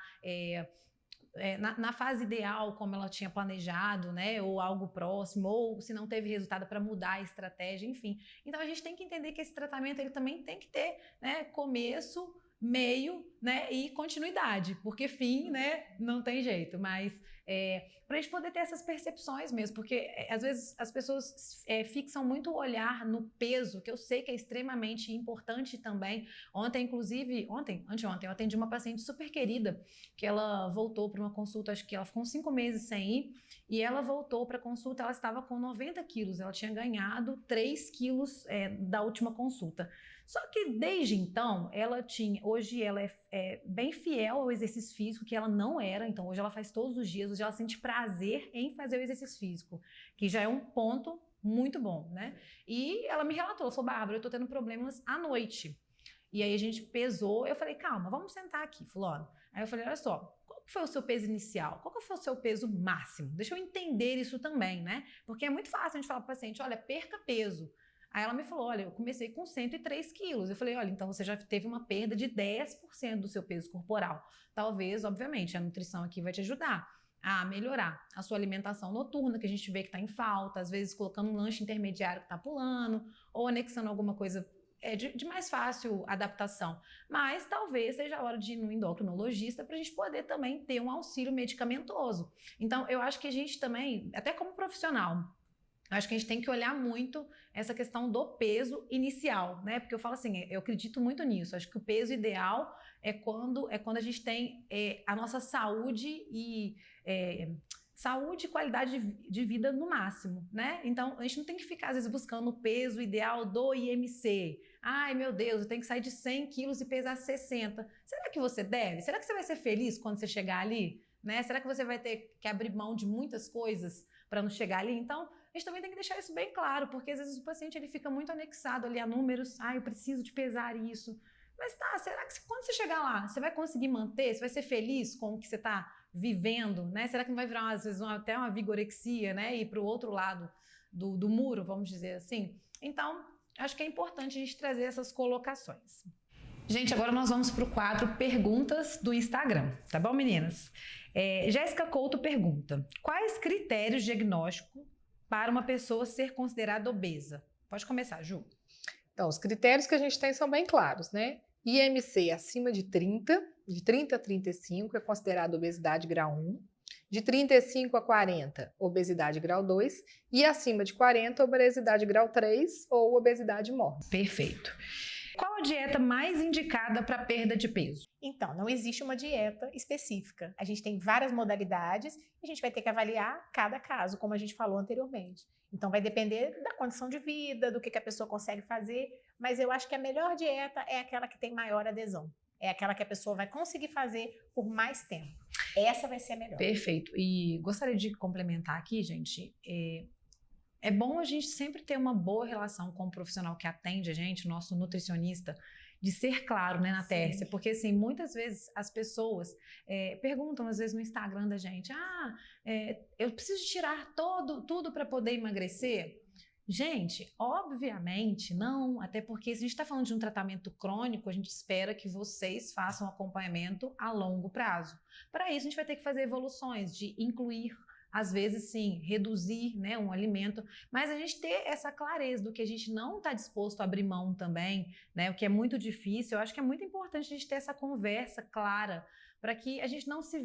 na fase ideal, como ela tinha planejado, né, ou algo próximo, ou se não teve resultado para mudar a estratégia, enfim. Então a gente tem que entender que esse tratamento ele também tem que ter, né, começo, meio, né, e continuidade, porque fim, né, não tem jeito, mas para a gente poder ter essas percepções mesmo, porque às vezes as pessoas fixam muito o olhar no peso, que eu sei que é extremamente importante também. Anteontem, eu atendi uma paciente super querida, que ela voltou para uma consulta, acho que ela ficou uns 5 meses sem ir, e ela voltou para a consulta, ela estava com 90 quilos, ela tinha ganhado 3 quilos da última consulta. Só que desde então, hoje ela é bem fiel ao exercício físico, que ela não era, então hoje ela faz todos os dias, hoje ela sente prazer em fazer o exercício físico, que já é um ponto muito bom, né? E ela me relatou, ela falou, Bárbara, eu tô tendo problemas à noite. E aí a gente pesou, eu falei, calma, vamos sentar aqui, fulano. Aí eu falei, olha só, qual foi o seu peso inicial? Qual que foi o seu peso máximo? Deixa eu entender isso também, né? Porque é muito fácil a gente falar para o paciente, olha, perca peso. Aí ela me falou, olha, eu comecei com 103 quilos. Eu falei, olha, então você já teve uma perda de 10% do seu peso corporal. Talvez, obviamente, a nutrição aqui vai te ajudar a melhorar a sua alimentação noturna, que a gente vê que está em falta, às vezes colocando um lanche intermediário que está pulando, ou anexando alguma coisa de mais fácil adaptação. Mas talvez seja a hora de ir no endocrinologista para a gente poder também ter um auxílio medicamentoso. Então, eu acho que a gente também, até como profissional, Eu acho que a gente tem que olhar muito essa questão do peso inicial, né? Porque eu falo assim, eu acredito muito nisso. Acho que o peso ideal é quando a gente tem a nossa saúde e qualidade de vida no máximo, né? Então, a gente não tem que ficar, às vezes, buscando o peso ideal do IMC. Ai, meu Deus, eu tenho que sair de 100 quilos e pesar 60. Será que você deve? Será que você vai ser feliz quando você chegar ali? Né? Será que você vai ter que abrir mão de muitas coisas para não chegar ali? Então, a gente também tem que deixar isso bem claro, porque às vezes o paciente ele fica muito anexado ali a números. Eu preciso de pesar isso. Mas tá, será que quando você chegar lá, você vai conseguir manter? Você vai ser feliz com o que você está vivendo, né? Será que não vai virar, às vezes, até uma vigorexia, né? E ir para o outro lado do muro, vamos dizer assim? Então, acho que é importante a gente trazer essas colocações. Gente, agora nós vamos para o quadro Perguntas do Instagram, tá bom, meninas? Jéssica Couto pergunta: quais critérios diagnósticos para uma pessoa ser considerada obesa? Pode começar, Ju. Então, os critérios que a gente tem são bem claros, né? IMC acima de 30 a 35 é considerado obesidade grau 1, de 35 a 40, obesidade grau 2, e acima de 40, obesidade grau 3 ou obesidade mórbida. Perfeito. Qual a dieta mais indicada para perda de peso? Então, não existe uma dieta específica. A gente tem várias modalidades e a gente vai ter que avaliar cada caso, como a gente falou anteriormente. Então, vai depender da condição de vida, do que a pessoa consegue fazer, mas eu acho que a melhor dieta é aquela que tem maior adesão. É aquela que a pessoa vai conseguir fazer por mais tempo. Essa vai ser a melhor. Perfeito. E gostaria de complementar aqui, gente, é bom a gente sempre ter uma boa relação com o profissional que atende a gente, nosso nutricionista, de ser claro, né, na Tércia, porque assim, muitas vezes as pessoas perguntam, às vezes no Instagram da gente, eu preciso tirar tudo para poder emagrecer? Gente, obviamente não, até porque se a gente está falando de um tratamento crônico, a gente espera que vocês façam acompanhamento a longo prazo. Para isso, a gente vai ter que fazer evoluções de incluir, às vezes sim, reduzir, né, um alimento, mas a gente ter essa clareza do que a gente não está disposto a abrir mão também, né, o que é muito difícil. Eu acho que é muito importante a gente ter essa conversa clara para que a gente não se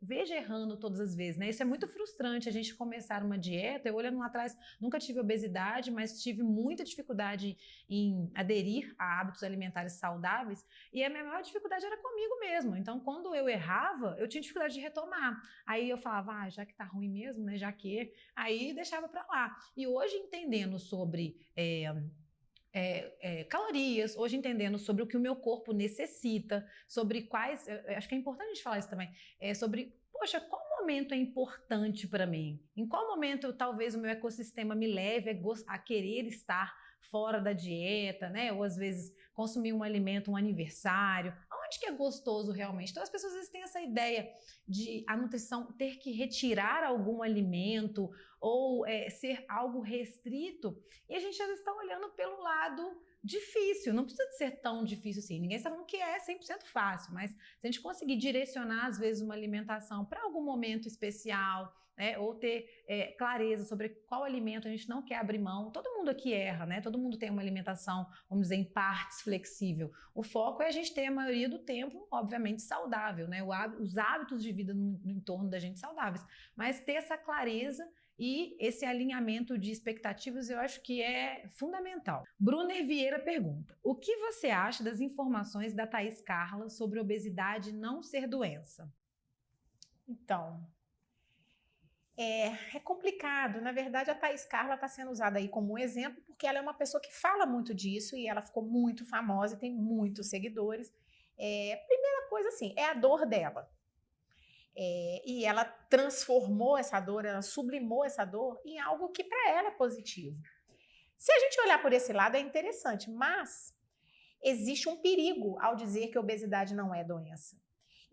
veja errando todas as vezes, né? Isso é muito frustrante, a gente começar uma dieta. Eu olhando lá atrás, nunca tive obesidade, mas tive muita dificuldade em aderir a hábitos alimentares saudáveis, e a minha maior dificuldade era comigo mesmo. Então, quando eu errava, eu tinha dificuldade de retomar. Aí eu falava, já que tá ruim mesmo, né? Já que... Aí deixava para lá. E hoje, entendendo sobre... calorias, hoje entendendo sobre o que o meu corpo necessita, sobre quais, acho que é importante a gente falar isso também, sobre, poxa, qual momento é importante para mim? Em qual momento talvez o meu ecossistema me leve a querer estar fora da dieta, né? Ou às vezes consumir um alimento, um aniversário, onde que é gostoso realmente? Então as pessoas às vezes têm essa ideia de a nutrição ter que retirar algum alimento ou ser algo restrito, e a gente às vezes está olhando pelo lado difícil, não precisa de ser tão difícil assim, ninguém está falando que é 100% fácil, mas se a gente conseguir direcionar às vezes uma alimentação para algum momento especial, né, ou ter clareza sobre qual alimento a gente não quer abrir mão. Todo mundo aqui erra, né? Todo mundo tem uma alimentação, vamos dizer, em partes flexível. O foco é a gente ter a maioria do tempo, obviamente, saudável, né? Os hábitos de vida no entorno da gente saudáveis, mas ter essa clareza e esse alinhamento de expectativas eu acho que é fundamental. Brunner Vieira pergunta: o que você acha das informações da Thaís Carla sobre obesidade não ser doença? Então, é complicado. Na verdade, a Thaís Carla está sendo usada aí como um exemplo porque ela é uma pessoa que fala muito disso e ela ficou muito famosa e tem muitos seguidores. Primeira coisa, assim, é a dor dela. E ela transformou essa dor, ela sublimou essa dor em algo que para ela é positivo. Se a gente olhar por esse lado é interessante, mas existe um perigo ao dizer que a obesidade não é doença.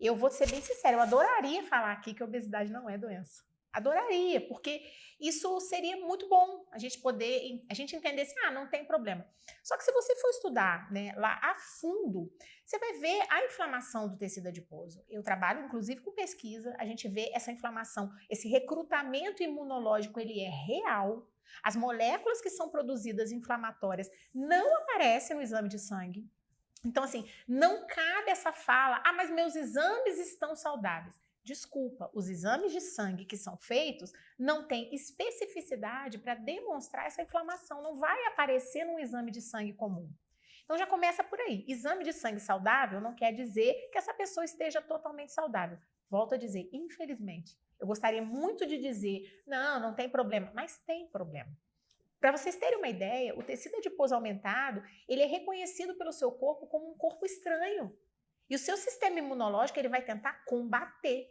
Eu vou ser bem sincera, eu adoraria falar aqui que a obesidade não é doença. Adoraria, porque isso seria muito bom, a gente entender assim, não tem problema. Só que se você for estudar, né, lá a fundo, você vai ver a inflamação do tecido adiposo. Eu trabalho, inclusive, com pesquisa, a gente vê essa inflamação, esse recrutamento imunológico, ele é real. As moléculas que são produzidas inflamatórias não aparecem no exame de sangue. Então, assim, não cabe essa fala, mas meus exames estão saudáveis. desculpa, os exames de sangue que são feitos não têm especificidade para demonstrar essa inflamação, não vai aparecer num exame de sangue comum. Então já começa por aí. Exame de sangue saudável não quer dizer que essa pessoa esteja totalmente saudável. Volto a dizer, infelizmente, eu gostaria muito de dizer, não tem problema, mas tem problema. Para vocês terem uma ideia, o tecido adiposo aumentado, ele é reconhecido pelo seu corpo como um corpo estranho. E o seu sistema imunológico, ele vai tentar combater.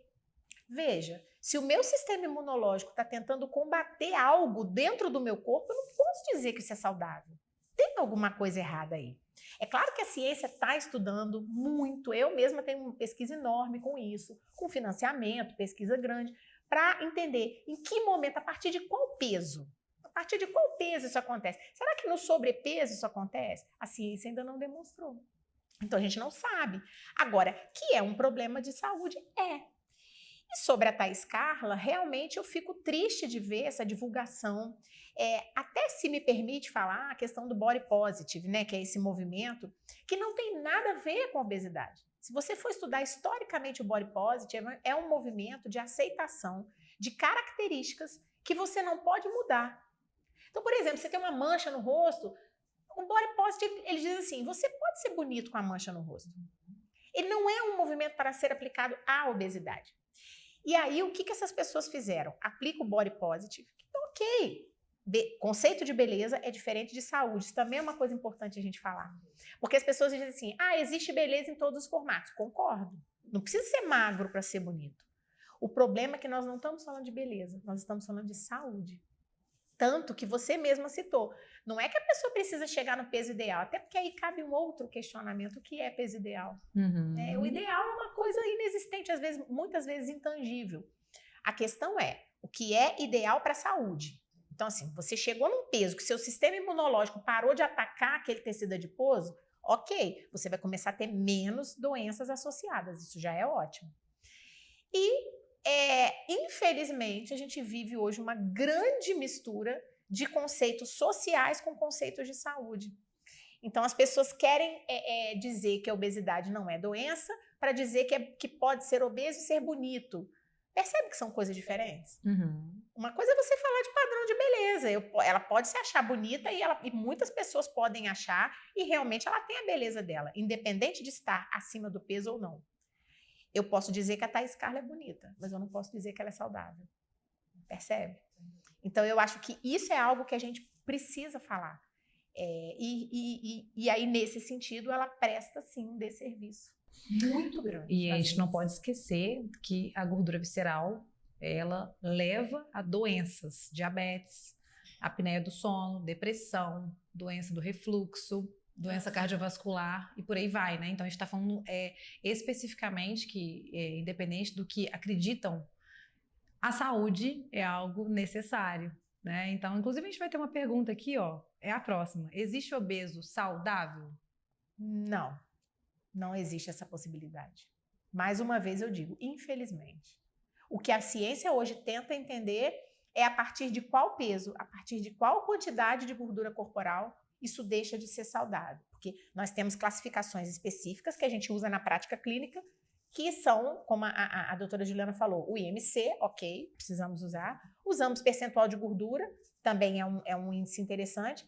Veja, se o meu sistema imunológico está tentando combater algo dentro do meu corpo, eu não posso dizer que isso é saudável. Tem alguma coisa errada aí. É claro que a ciência está estudando muito, eu mesma tenho uma pesquisa enorme com isso, com financiamento, pesquisa grande, para entender em que momento, a partir de qual peso. A partir de qual peso isso acontece? Será que no sobrepeso isso acontece? A ciência ainda não demonstrou. Então a gente não sabe. Agora, que é um problema de saúde? É. E sobre a Thaís Carla, realmente eu fico triste de ver essa divulgação. Até se me permite falar a questão do body positive, né, que é esse movimento que não tem nada a ver com a obesidade. Se você for estudar historicamente o body positive, é um movimento de aceitação de características que você não pode mudar. Então, por exemplo, você tem uma mancha no rosto, o body positive, ele diz assim, você pode ser bonito com a mancha no rosto. Ele não é um movimento para ser aplicado à obesidade. E aí, o que essas pessoas fizeram? Aplica o body positive. Então, ok. Conceito de beleza é diferente de saúde. Isso também é uma coisa importante a gente falar. Porque as pessoas dizem assim, existe beleza em todos os formatos. Concordo. Não precisa ser magro para ser bonito. O problema é que nós não estamos falando de beleza, nós estamos falando de saúde. Tanto que você mesma citou. Não é que a pessoa precisa chegar no peso ideal, até porque aí cabe um outro questionamento, o que é peso ideal? O ideal é uma coisa inexistente, às vezes, muitas vezes intangível. A questão é, o que é ideal para a saúde? Então, assim, você chegou num peso que seu sistema imunológico parou de atacar aquele tecido adiposo, ok, você vai começar a ter menos doenças associadas, isso já é ótimo. E infelizmente, a gente vive hoje uma grande mistura de conceitos sociais com conceitos de saúde. Então, as pessoas querem dizer que a obesidade não é doença para dizer que pode ser obeso e ser bonito. Percebe que são coisas diferentes? Uma coisa é você falar de padrão de beleza. Ela pode se achar bonita e muitas pessoas podem achar e realmente ela tem a beleza dela, independente de estar acima do peso ou não. Eu posso dizer que a Thaís Carla é bonita, mas eu não posso dizer que ela é saudável. Percebe? Então, eu acho que isso é algo que a gente precisa falar. E aí, nesse sentido, ela presta, sim, um desserviço muito grande. E a gente não pode esquecer que a gordura visceral, ela leva a doenças, diabetes, apneia do sono, depressão, doença do refluxo, doença cardiovascular e por aí vai, né? Então, a gente está falando especificamente que, independente do que acreditam, a saúde é algo necessário, né? Então, inclusive, a gente vai ter uma pergunta aqui, ó, é a próxima. Existe obeso saudável? Não existe essa possibilidade. Mais uma vez eu digo, infelizmente. O que a ciência hoje tenta entender é a partir de qual peso, a partir de qual quantidade de gordura corporal isso deixa de ser saudável, porque nós temos classificações específicas que a gente usa na prática clínica, que são, como a doutora Juliana falou, o IMC, ok, precisamos usar. Usamos percentual de gordura, também é um índice interessante.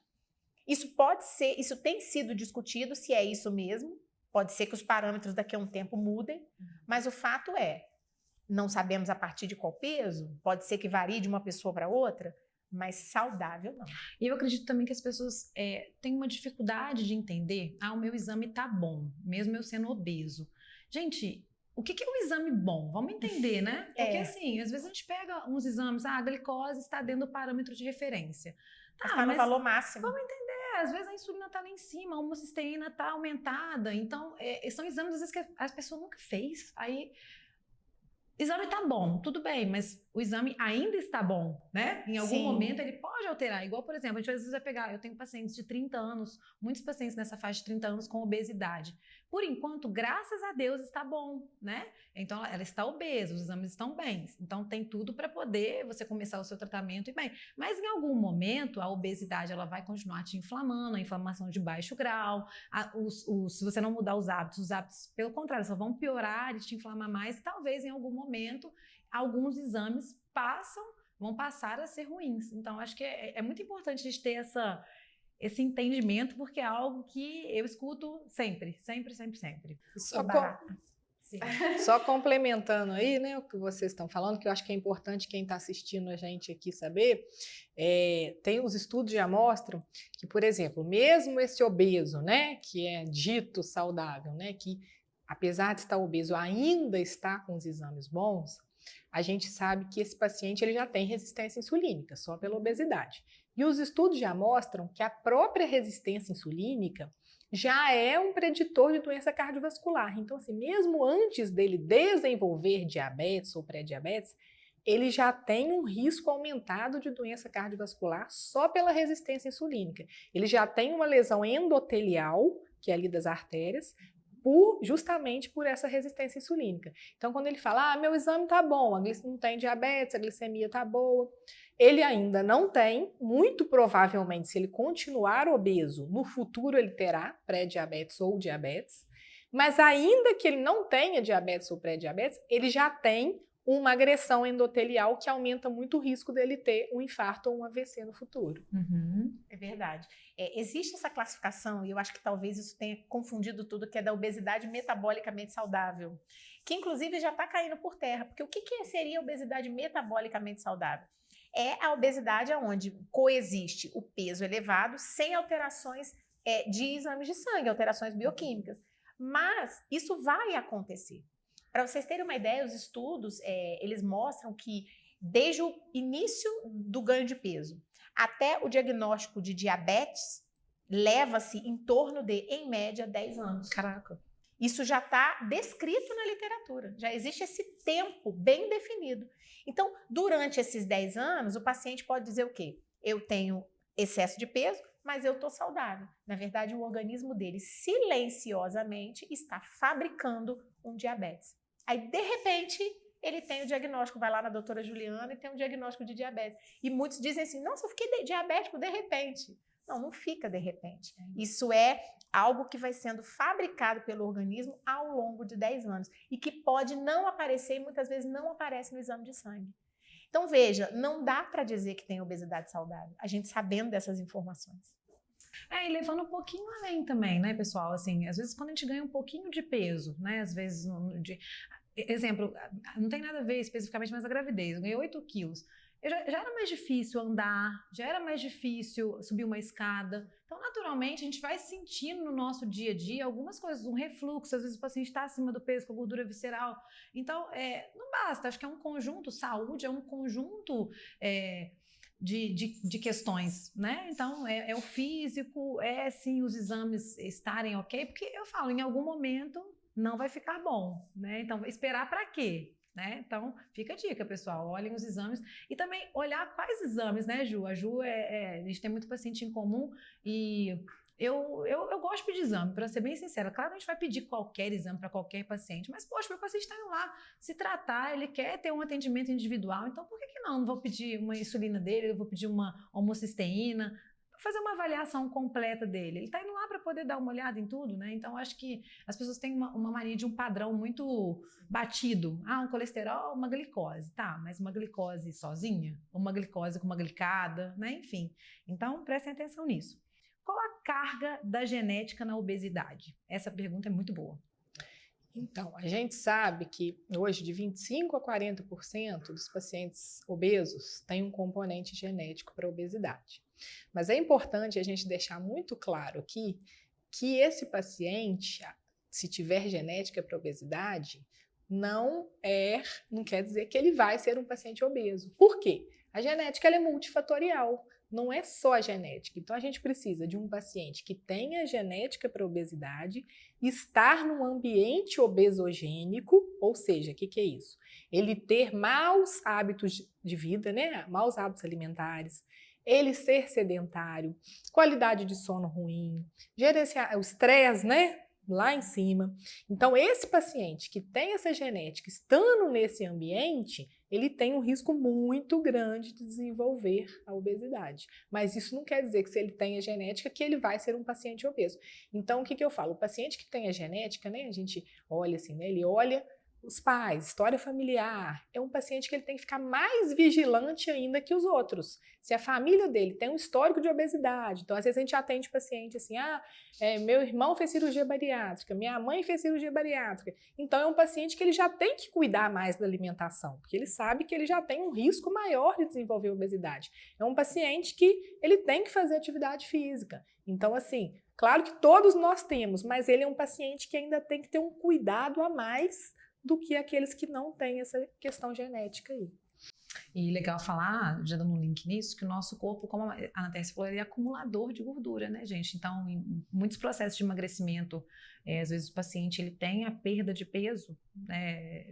Isso tem sido discutido se é isso mesmo, pode ser que os parâmetros daqui a um tempo mudem, mas o fato não sabemos a partir de qual peso, pode ser que varie de uma pessoa para outra, mas saudável não. E eu acredito também que as pessoas têm uma dificuldade de entender, o meu exame tá bom, mesmo eu sendo obeso. Gente, o que é um exame bom? Vamos entender, né? Porque assim, às vezes a gente pega uns exames, a glicose está dentro do parâmetro de referência. Está no valor máximo. Vamos entender, às vezes a insulina está lá em cima, a homocisteína está aumentada, então são exames às vezes que as pessoas nunca fez, aí... O exame tá bom, tudo bem, mas o exame ainda está bom, né? Em algum momento ele pode alterar. Igual, por exemplo, a gente às vezes vai pegar, eu tenho pacientes de 30 anos, muitos pacientes nessa faixa de 30 anos com obesidade. Por enquanto, graças a Deus, está bom, né? Então, ela está obesa, os exames estão bem. Então, tem tudo para poder você começar o seu tratamento e bem. Mas, em algum momento, a obesidade ela vai continuar te inflamando, a inflamação de baixo grau. Se você não mudar os hábitos, pelo contrário, só vão piorar e te inflamar mais. E talvez, em algum momento, alguns exames vão passar a ser ruins. Então, acho que é muito importante a gente ter esse entendimento, porque é algo que eu escuto sempre. Só complementando aí, né, o que vocês estão falando, que eu acho que é importante quem está assistindo a gente aqui saber, tem os estudos já mostram que, por exemplo, mesmo esse obeso, né, que é dito saudável, né, que apesar de estar obeso ainda está com os exames bons, a gente sabe que esse paciente ele já tem resistência insulínica, só pela obesidade. E os estudos já mostram que a própria resistência insulínica já é um preditor de doença cardiovascular. Então, assim, mesmo antes dele desenvolver diabetes ou pré-diabetes, ele já tem um risco aumentado de doença cardiovascular só pela resistência insulínica. Ele já tem uma lesão endotelial, que é ali das artérias, justamente por essa resistência insulínica. Então, quando ele fala, meu exame tá bom, não tem diabetes, a glicemia tá boa, ele ainda não tem, muito provavelmente, se ele continuar obeso, no futuro ele terá pré-diabetes ou diabetes, mas ainda que ele não tenha diabetes ou pré-diabetes, ele já tem uma agressão endotelial que aumenta muito o risco dele ter um infarto ou um AVC no futuro. É verdade. Existe essa classificação, e eu acho que talvez isso tenha confundido tudo, que é da obesidade metabolicamente saudável, que inclusive já está caindo por terra, porque o que seria obesidade metabolicamente saudável? É a obesidade onde coexiste o peso elevado sem alterações de exames de sangue, alterações bioquímicas. Mas isso vai acontecer. Para vocês terem uma ideia, os estudos, eles mostram que desde o início do ganho de peso até o diagnóstico de diabetes, leva-se em torno de, em média, 10 anos. Caraca. Isso já está descrito na literatura, já existe esse tempo bem definido. Então, durante esses 10 anos, o paciente pode dizer o quê? Eu tenho excesso de peso, mas eu estou saudável. Na verdade, o organismo dele silenciosamente está fabricando um diabetes. Aí, de repente, ele tem o diagnóstico, vai lá na doutora Juliana e tem um diagnóstico de diabetes. E muitos dizem assim, nossa, eu fiquei diabético de repente. Não fica de repente. Isso é algo que vai sendo fabricado pelo organismo ao longo de 10 anos e que pode não aparecer e muitas vezes não aparece no exame de sangue. Então, veja, não dá para dizer que tem obesidade saudável, a gente sabendo dessas informações. E levando um pouquinho além também, né, pessoal? Assim, às vezes quando a gente ganha um pouquinho de peso, né, às vezes, exemplo, não tem nada a ver especificamente, mas a gravidez, eu ganhei 8 quilos. Já era mais difícil andar, já era mais difícil subir uma escada. Então, naturalmente, a gente vai sentindo no nosso dia a dia algumas coisas, um refluxo, às vezes o paciente está acima do peso com a gordura visceral. Então, não basta, acho que é um conjunto, saúde é um conjunto de questões, né? Então, é o físico, sim os exames estarem ok, porque eu falo, em algum momento não vai ficar bom, né? Então, esperar para quê? Né? Então, fica a dica, pessoal, olhem os exames e também olhar quais exames, né, Ju? A Ju, a gente tem muito paciente em comum e eu gosto de pedir exame, para ser bem sincera. Claro que a gente vai pedir qualquer exame para qualquer paciente, mas, poxa, meu paciente está indo lá se tratar, ele quer ter um atendimento individual, então por que não? Não vou pedir uma insulina dele, eu vou pedir uma homocisteína, fazer uma avaliação completa dele. Ele está indo lá para poder dar uma olhada em tudo, né? Então, acho que as pessoas têm uma mania de um padrão muito batido. Um colesterol, uma glicose. Tá, mas uma glicose sozinha? Uma glicose com uma glicada, né? Enfim. Então, prestem atenção nisso. Qual a carga da genética na obesidade? Essa pergunta é muito boa. Então, a gente sabe que hoje de 25% a 40% dos pacientes obesos têm um componente genético para obesidade. Mas é importante a gente deixar muito claro aqui que esse paciente, se tiver genética para obesidade, não quer dizer que ele vai ser um paciente obeso. Por quê? A genética ela é multifatorial, não é só a genética. Então, a gente precisa de um paciente que tenha genética para obesidade, estar num ambiente obesogênico, ou seja, o que é isso? Ele ter maus hábitos de vida, né? Maus hábitos alimentares, ele ser sedentário, qualidade de sono ruim, gerenciar o estresse, né? lá em cima. Então, esse paciente que tem essa genética, estando nesse ambiente, ele tem um risco muito grande de desenvolver a obesidade. Mas isso não quer dizer que se ele tem a genética, que ele vai ser um paciente obeso. Então, o que eu falo? O paciente que tem a genética, né, a gente olha assim, né, ele olha os pais, história familiar, é um paciente que ele tem que ficar mais vigilante ainda que os outros. Se a família dele tem um histórico de obesidade, então às vezes a gente atende paciente assim, meu irmão fez cirurgia bariátrica, minha mãe fez cirurgia bariátrica, então é um paciente que ele já tem que cuidar mais da alimentação, porque ele sabe que ele já tem um risco maior de desenvolver obesidade. É um paciente que ele tem que fazer atividade física. Então assim, claro que todos nós temos, mas ele é um paciente que ainda tem que ter um cuidado a mais do que aqueles que não têm essa questão genética aí. E legal falar, já dando um link nisso, que o nosso corpo, como a Ana Tércia falou, ele é acumulador de gordura, né, gente? Então, em muitos processos de emagrecimento, às vezes o paciente ele tem a perda de peso,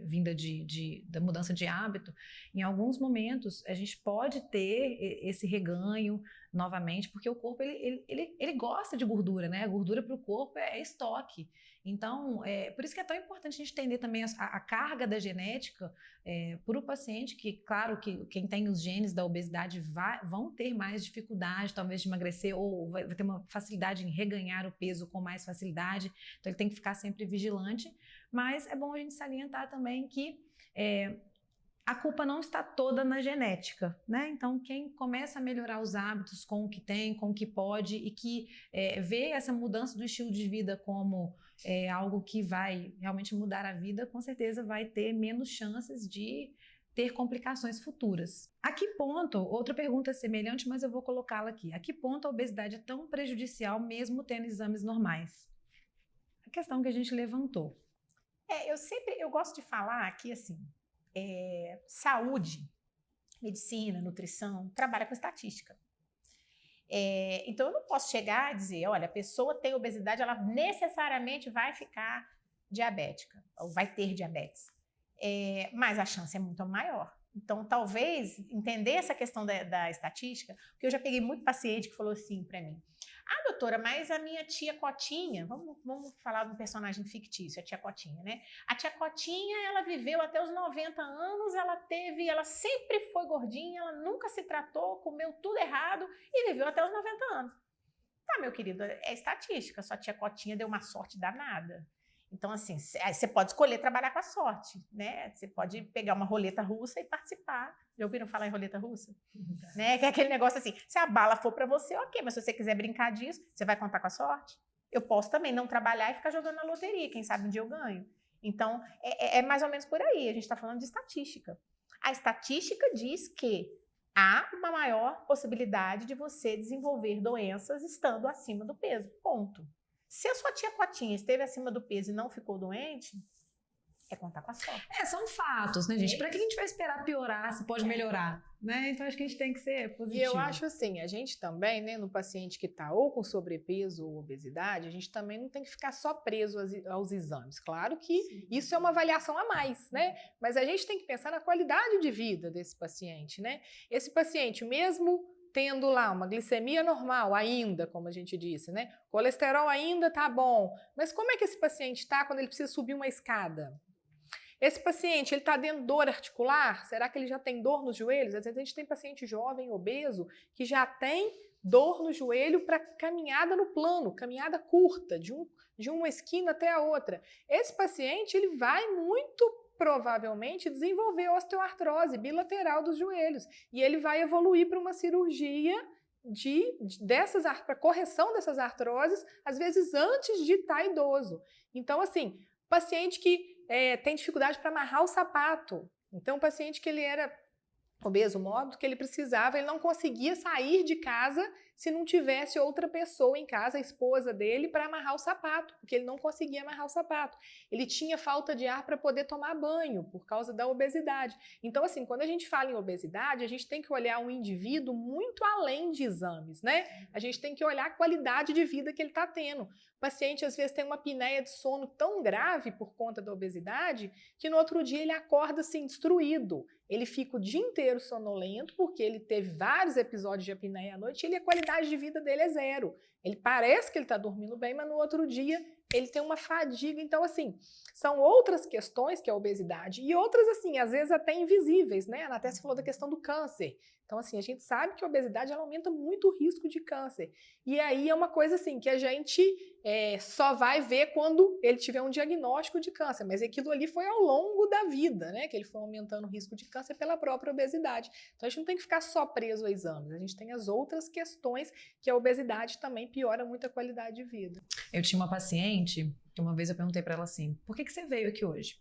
vinda da mudança de hábito. Em alguns momentos, a gente pode ter esse reganho novamente, porque o corpo ele gosta de gordura, né? A gordura para o corpo é estoque. Então, por isso que é tão importante a gente entender também a carga da genética para o paciente, que, claro, que quem tem os genes da obesidade vão ter mais dificuldade, talvez, de emagrecer, ou vai ter uma facilidade em reganhar o peso com mais facilidade. Então, ele tem que ficar sempre vigilante. Mas é bom a gente salientar também que a culpa não está toda na genética, né? Então, quem começa a melhorar os hábitos com o que tem, com o que pode, e que vê essa mudança do estilo de vida como algo que vai realmente mudar a vida, com certeza vai ter menos chances de ter complicações futuras. A que ponto, outra pergunta é mas eu vou colocá-la aqui, a que ponto a obesidade é tão prejudicial mesmo tendo exames normais? A questão que a gente levantou. Eu gosto de falar que, assim, saúde, medicina, nutrição, trabalha com estatística. Então, eu não posso chegar e dizer, olha, a pessoa tem obesidade, ela necessariamente vai ficar diabética, ou vai ter diabetes. Mas a chance é muito maior. Então, talvez, entender essa questão da estatística, porque eu já peguei muito paciente que falou assim para mim, doutora, mas a minha tia Cotinha, vamos falar de um personagem fictício, a tia Cotinha, né? A tia Cotinha, ela viveu até os 90 anos, ela sempre foi gordinha, ela nunca se tratou, comeu tudo errado e viveu até os 90 anos. Tá, meu querido, é estatística, sua tia Cotinha deu uma sorte danada. Então, assim, você pode escolher trabalhar com a sorte, né? Você pode pegar uma roleta russa e participar. Já ouviram falar em roleta russa? Né? Que é aquele negócio assim, se a bala for para você, ok, mas se você quiser brincar disso, você vai contar com a sorte? Eu posso também não trabalhar e ficar jogando na loteria, quem sabe um dia eu ganho. Então, é mais ou menos por aí, a gente está falando de estatística. A estatística diz que há uma maior possibilidade de você desenvolver doenças estando acima do peso, ponto. Se a sua tia Cotinha esteve acima do peso e não ficou doente, é contar com a sorte. São fatos, né, gente? Para que a gente vai esperar piorar se pode melhorar, né? Então, acho que a gente tem que ser positivo. E eu acho assim, a gente também, né, no paciente que está ou com sobrepeso ou obesidade, a gente também não tem que ficar só preso aos exames. Claro que isso é uma avaliação a mais, né? Mas a gente tem que pensar na qualidade de vida desse paciente, né? Esse paciente, mesmo tendo lá uma glicemia normal ainda, como a gente disse, né? Colesterol ainda tá bom. Mas como é que esse paciente está quando ele precisa subir uma escada? Esse paciente, ele está tendo dor articular? Será que ele já tem dor nos joelhos? Às vezes a gente tem paciente jovem, obeso, que já tem dor no joelho para caminhada no plano, caminhada curta, de uma esquina até a outra. Esse paciente, ele vai muito provavelmente desenvolver osteoartrose bilateral dos joelhos e ele vai evoluir para uma cirurgia para correção dessas artroses, às vezes antes de estar idoso. Então, assim, paciente que tem dificuldade para amarrar o sapato. Então, paciente que ele era obeso, mórbido, que ele precisava, ele não conseguia sair de casa se não tivesse outra pessoa em casa, a esposa dele, para amarrar o sapato, porque ele não conseguia amarrar o sapato. Ele tinha falta de ar para poder tomar banho, por causa da obesidade. Então, assim, quando a gente fala em obesidade, a gente tem que olhar um indivíduo muito além de exames, né? A gente tem que olhar a qualidade de vida que ele está tendo. O paciente, às vezes, tem uma apneia de sono tão grave por conta da obesidade, que no outro dia ele acorda, assim, destruído. Ele fica o dia inteiro sonolento, porque ele teve vários episódios de apneia à noite e a qualidade de vida dele é zero. Ele parece que ele está dormindo bem, mas no outro dia ele tem uma fadiga. Então, assim, são outras questões que é a obesidade e outras, assim, às vezes até invisíveis, né? A Natécia falou da questão do câncer. Então, assim, a gente sabe que a obesidade ela aumenta muito o risco de câncer. E aí é uma coisa, assim, que a gente só vai ver quando ele tiver um diagnóstico de câncer. Mas aquilo ali foi ao longo da vida, né? Que ele foi aumentando o risco de câncer pela própria obesidade. Então, a gente não tem que ficar só preso a exames. A gente tem as outras questões que a obesidade também piora muito a qualidade de vida. Eu tinha uma paciente que uma vez eu perguntei para ela assim, por que você veio aqui hoje?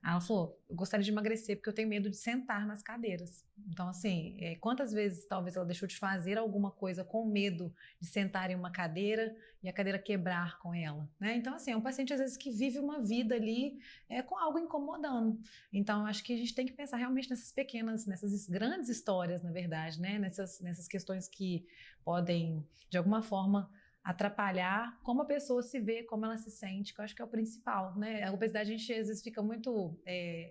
Aí ela falou, eu gostaria de emagrecer porque eu tenho medo de sentar nas cadeiras. Então, assim, quantas vezes talvez ela deixou de fazer alguma coisa com medo de sentar em uma cadeira e a cadeira quebrar com ela, né? Então, assim, é um paciente às vezes que vive uma vida ali com algo incomodando. Então, acho que a gente tem que pensar realmente nessas pequenas, nessas grandes histórias, na verdade, né? Nessas questões que podem, de alguma forma, atrapalhar como a pessoa se vê, como ela se sente, que eu acho que é o principal, né? A obesidade, a gente às vezes fica muito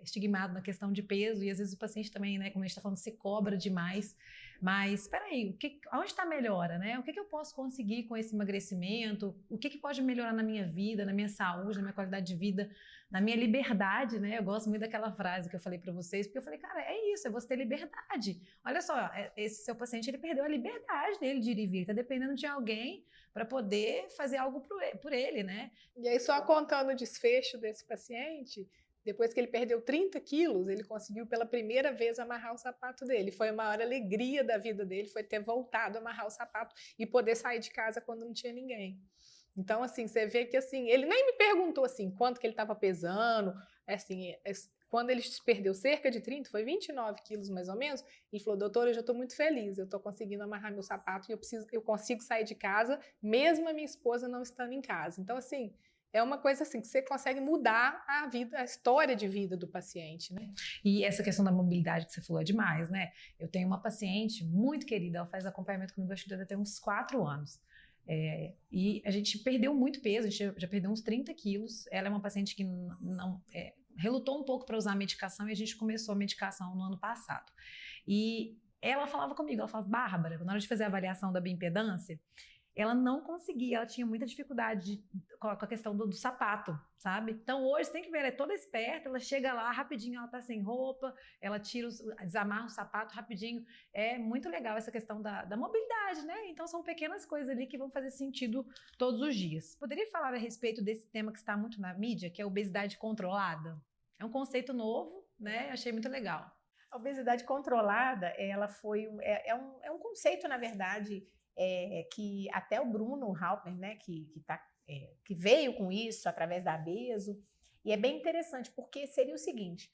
estigmado na questão de peso e às vezes o paciente também, né, como a gente está falando, se cobra demais. Mas, espera aí, onde está a melhora, né? O que eu posso conseguir com esse emagrecimento? O que pode melhorar na minha vida, na minha saúde, na minha qualidade de vida, na minha liberdade, né? Eu gosto muito daquela frase que eu falei para vocês, porque eu falei, cara, é isso, é você ter liberdade. Olha só, esse seu paciente, ele perdeu a liberdade dele de ir e vir, tá dependendo de alguém para poder fazer algo por ele, né? E aí, só contando o desfecho desse paciente, depois que ele perdeu 30 quilos, ele conseguiu pela primeira vez amarrar o sapato dele. Foi a maior alegria da vida dele, foi ter voltado a amarrar o sapato e poder sair de casa quando não tinha ninguém. Então, assim, você vê que, assim, ele nem me perguntou, assim, quanto que ele estava pesando, assim, quando ele perdeu cerca de 30, foi 29 quilos mais ou menos, ele falou, doutora, eu já estou muito feliz, eu estou conseguindo amarrar meu sapato e eu consigo sair de casa, mesmo a minha esposa não estando em casa. Então, assim, é uma coisa assim que você consegue mudar a vida, a história de vida do paciente, né? E essa questão da mobilidade que você falou é demais, né? Eu tenho uma paciente muito querida, ela faz acompanhamento comigo, acho que deve ter uns 4 anos. E a gente perdeu muito peso, a gente já perdeu uns 30 quilos. Ela é uma paciente que não relutou um pouco para usar a medicação e a gente começou a medicação no ano passado. E ela falava comigo, ela falava, Bárbara, na hora de fazer a avaliação da bioimpedância, ela não conseguia, ela tinha muita dificuldade com a questão do sapato, sabe? Então hoje você tem que ver, ela é toda esperta, ela chega lá rapidinho, ela tá sem roupa, ela desamarra o sapato rapidinho. É muito legal essa questão da mobilidade, né? Então são pequenas coisas ali que vão fazer sentido todos os dias. Poderia falar a respeito desse tema que está muito na mídia, que é a obesidade controlada? É um conceito novo, né? Achei muito legal. A obesidade controlada, ela foi um conceito, na verdade, que até o Bruno Halper, né, que veio com isso através da Abeso, e é bem interessante, porque seria o seguinte,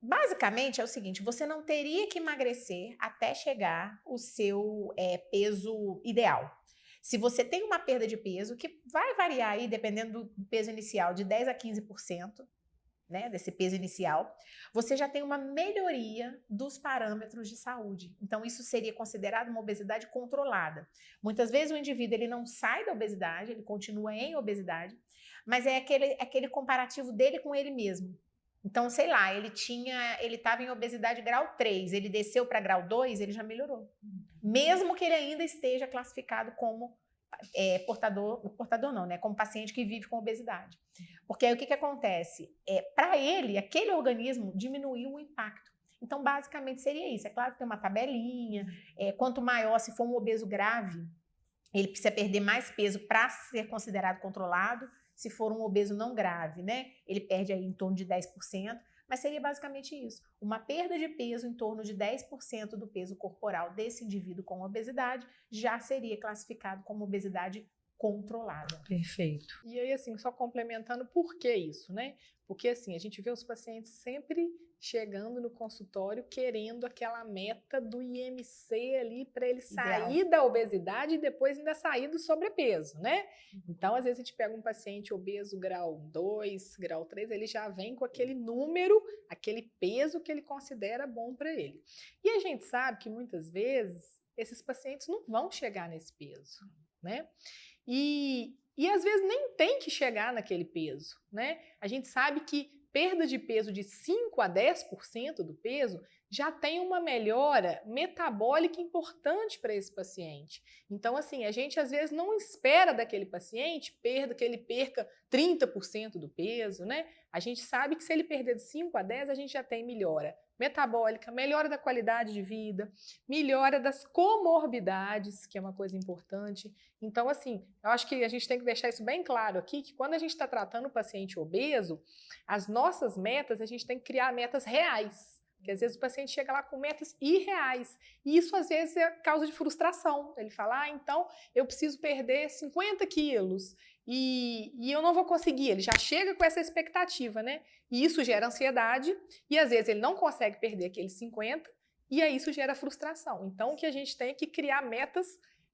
basicamente é o seguinte, você não teria que emagrecer até chegar o seu peso ideal. Se você tem uma perda de peso, que vai variar aí, dependendo do peso inicial, de 10% a 15%, né, desse peso inicial, você já tem uma melhoria dos parâmetros de saúde. Então, isso seria considerado uma obesidade controlada. Muitas vezes o indivíduo ele não sai da obesidade, ele continua em obesidade, mas é aquele comparativo dele com ele mesmo. Então, sei lá, ele estava em obesidade grau 3, ele desceu para grau 2, ele já melhorou. Mesmo que ele ainda esteja classificado como portador não, né? Como paciente que vive com obesidade. Porque aí o que acontece? Para ele, aquele organismo diminuiu o impacto. Então, basicamente, seria isso. É claro que tem uma tabelinha. Quanto maior, se for um obeso grave, ele precisa perder mais peso para ser considerado controlado. Se for um obeso não grave, né? Ele perde aí em torno de 10%. Mas seria basicamente isso. Uma perda de peso em torno de 10% do peso corporal desse indivíduo com obesidade já seria classificado como obesidade controlada. Perfeito. E aí, assim, só complementando, por que isso, né? Porque, assim, a gente vê os pacientes sempre chegando no consultório querendo aquela meta do IMC ali para ele sair da obesidade e depois ainda sair do sobrepeso, né? Então, às vezes a gente pega um paciente obeso grau 2, grau 3, ele já vem com aquele número, aquele peso que ele considera bom para ele. E a gente sabe que muitas vezes esses pacientes não vão chegar nesse peso, né? E às vezes nem tem que chegar naquele peso, né? A gente sabe que perda de peso de 5 a 10% do peso já tem uma melhora metabólica importante para esse paciente. Então, assim, a gente às vezes não espera daquele paciente que ele perca 30% do peso, né? A gente sabe que se ele perder de 5 a 10, a gente já tem melhora metabólica, melhora da qualidade de vida, melhora das comorbidades, que é uma coisa importante. Então, assim, eu acho que a gente tem que deixar isso bem claro aqui, que quando a gente está tratando o paciente obeso, as nossas metas, a gente tem que criar metas reais. Porque às vezes o paciente chega lá com metas irreais. E isso às vezes é causa de frustração. Ele fala, então eu preciso perder 50 quilos e eu não vou conseguir. Ele já chega com essa expectativa, né? E isso gera ansiedade e às vezes ele não consegue perder aqueles 50 e aí isso gera frustração. Então o que a gente tem é que criar metas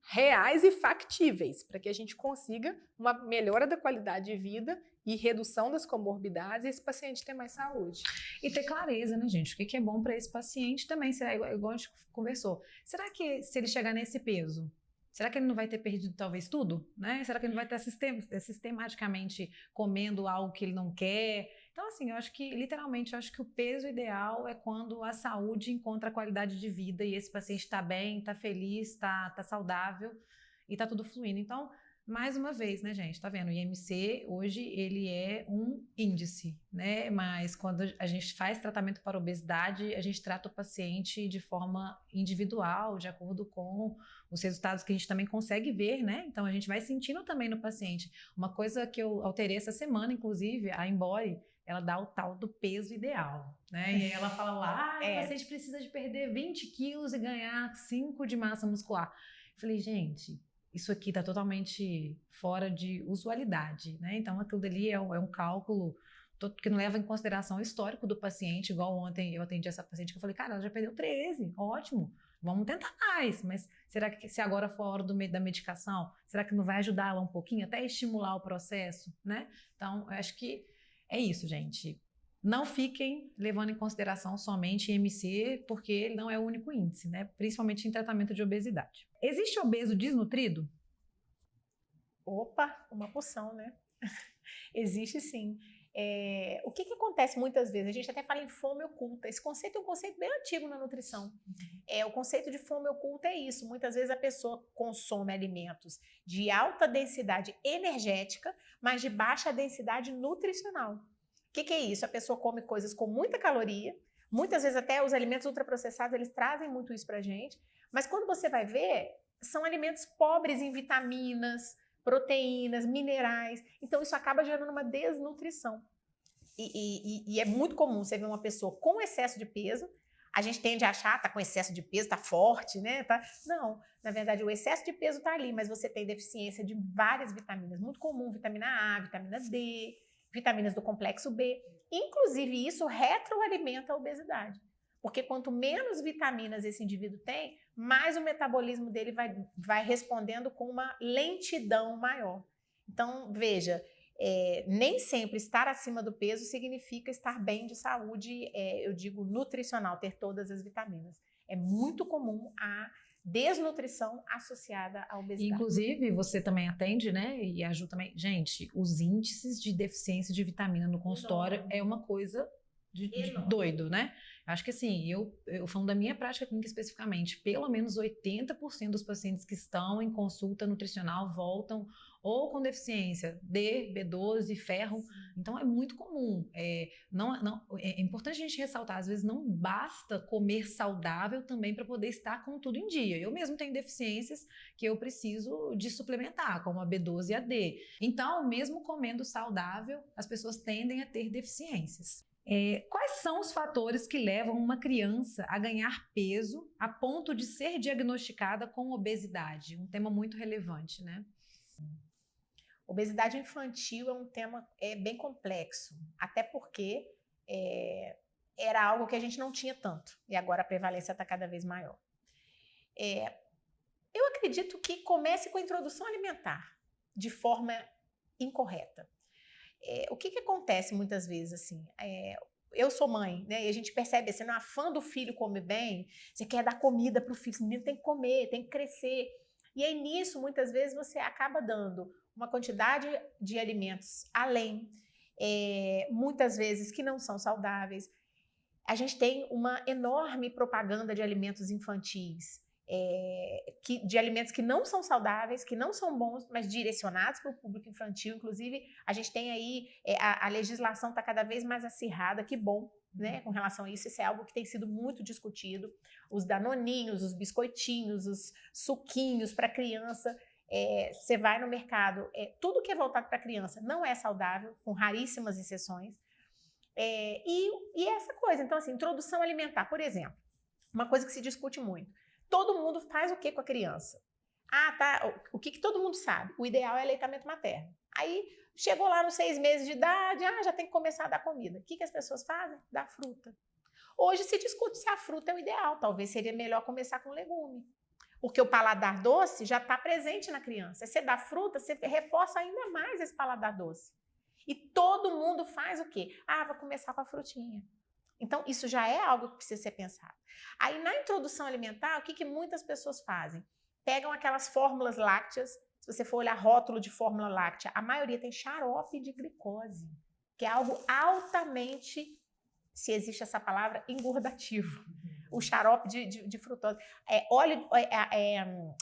reais e factíveis para que a gente consiga uma melhora da qualidade de vida e redução das comorbidades e esse paciente ter mais saúde. E ter clareza, né, gente? O que é bom para esse paciente também, será igual a gente conversou. Será que se ele chegar nesse peso, será que ele não vai ter perdido talvez tudo? Né? Será que ele não vai estar sistematicamente comendo algo que ele não quer? Então, assim, eu acho que, literalmente, eu acho que o peso ideal é quando a saúde encontra a qualidade de vida e esse paciente está bem, está feliz, está saudável e está tudo fluindo. Então, mais uma vez, né, gente, tá vendo? O IMC, hoje, ele é um índice, né? Mas quando a gente faz tratamento para obesidade, a gente trata o paciente de forma individual, de acordo com os resultados que a gente também consegue ver, né? Então, a gente vai sentindo também no paciente. Uma coisa que eu alterei essa semana, inclusive, a Embody, ela dá o tal do peso ideal, né? E aí ela fala lá, o paciente precisa de perder 20 quilos e ganhar 5 de massa muscular. Eu falei, gente, isso aqui está totalmente fora de usualidade, né? Então, aquilo dali é um cálculo que não leva em consideração o histórico do paciente, igual ontem eu atendi essa paciente que eu falei, cara, ela já perdeu 13, ótimo, vamos tentar mais, mas será que se agora for a hora da medicação, será que não vai ajudar ela um pouquinho, até estimular o processo, né? Então, eu acho que é isso, gente. Não fiquem levando em consideração somente IMC, porque ele não é o único índice, né? Principalmente em tratamento de obesidade. Existe obeso desnutrido? Opa, uma porção, né? Existe sim. O que acontece muitas vezes? A gente até fala em fome oculta. Esse conceito é um conceito bem antigo na nutrição. O conceito de fome oculta é isso. Muitas vezes a pessoa consome alimentos de alta densidade energética, mas de baixa densidade nutricional. O que é isso? A pessoa come coisas com muita caloria, muitas vezes até os alimentos ultraprocessados, eles trazem muito isso pra gente, mas quando você vai ver, são alimentos pobres em vitaminas, proteínas, minerais, então isso acaba gerando uma desnutrição. E é muito comum você ver uma pessoa com excesso de peso, a gente tende a achar, tá com excesso de peso, tá forte, né? Não, na verdade o excesso de peso tá ali, mas você tem deficiência de várias vitaminas, muito comum, vitamina A, vitamina D, vitaminas do complexo B. Inclusive, isso retroalimenta a obesidade. Porque quanto menos vitaminas esse indivíduo tem, mais o metabolismo dele vai respondendo com uma lentidão maior. Então, veja, nem sempre estar acima do peso significa estar bem de saúde, eu digo nutricional, ter todas as vitaminas. É muito comum a desnutrição associada à obesidade. Inclusive, você também atende, né? E ajuda também. Gente, os índices de deficiência de vitamina no consultório é uma coisa de doido, né? Acho que assim, eu falando da minha prática clínica especificamente, pelo menos 80% dos pacientes que estão em consulta nutricional voltam ou com deficiência D, B12, ferro. Então é muito comum. É importante a gente ressaltar, às vezes não basta comer saudável também para poder estar com tudo em dia. Eu mesmo tenho deficiências que eu preciso de suplementar, como a B12 e a D. Então, mesmo comendo saudável, as pessoas tendem a ter deficiências. Quais são os fatores que levam uma criança a ganhar peso a ponto de ser diagnosticada com obesidade? Um tema muito relevante, né? Obesidade infantil é um tema bem complexo, até porque era algo que a gente não tinha tanto, e agora a prevalência está cada vez maior. Eu acredito que comece com a introdução alimentar, de forma incorreta. O que acontece muitas vezes, assim, eu sou mãe, né, e a gente percebe, você não é fã do filho comer bem, você quer dar comida para o filho, esse menino tem que comer, tem que crescer, e aí nisso, muitas vezes, você acaba dando uma quantidade de alimentos além, muitas vezes que não são saudáveis. A gente tem uma enorme propaganda de alimentos infantis, de alimentos que não são saudáveis, que não são bons, mas direcionados para o público infantil. Inclusive, a gente tem aí, a legislação está cada vez mais acirrada, que bom, né, com relação a isso. Isso é algo que tem sido muito discutido. Os danoninhos, os biscoitinhos, os suquinhos para criança. Você vai no mercado, tudo que é voltado para criança não é saudável, com raríssimas exceções. E essa coisa, então assim, introdução alimentar, por exemplo, uma coisa que se discute muito. Todo mundo faz o que com a criança? O que todo mundo sabe? O ideal é aleitamento materno. Aí, chegou lá nos 6 meses de idade, já tem que começar a dar comida. O que as pessoas fazem? Dá fruta. Hoje se discute se a fruta é o ideal. Talvez seria melhor começar com legume. Porque o paladar doce já está presente na criança. Você dá fruta, você reforça ainda mais esse paladar doce. E todo mundo faz o quê? Vou começar com a frutinha. Então, isso já é algo que precisa ser pensado. Aí, na introdução alimentar, o que muitas pessoas fazem? Pegam aquelas fórmulas lácteas. Se você for olhar rótulo de fórmula láctea, a maioria tem xarope de glicose, que é algo altamente, se existe essa palavra, engordativo. O xarope de frutose.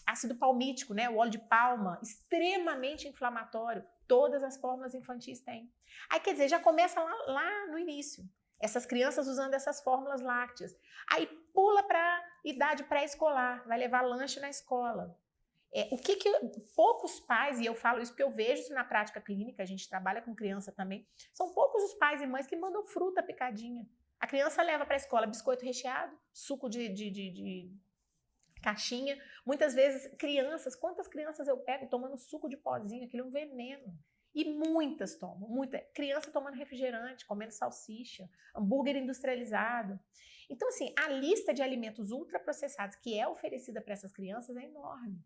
Ácido palmítico, né? O óleo de palma, extremamente inflamatório. Todas as fórmulas infantis têm. Aí, quer dizer, já começa lá no início. Essas crianças usando essas fórmulas lácteas. Aí pula para idade pré-escolar, vai levar lanche na escola. Poucos pais, e eu falo isso porque eu vejo isso na prática clínica, a gente trabalha com criança também, são poucos os pais e mães que mandam fruta picadinha. A criança leva para a escola biscoito recheado, suco de caixinha. Muitas vezes, quantas crianças eu pego tomando suco de pozinho, aquilo é um veneno. E muitas tomam, criança tomando refrigerante, comendo salsicha, hambúrguer industrializado. Então, assim, a lista de alimentos ultraprocessados que é oferecida para essas crianças é enorme.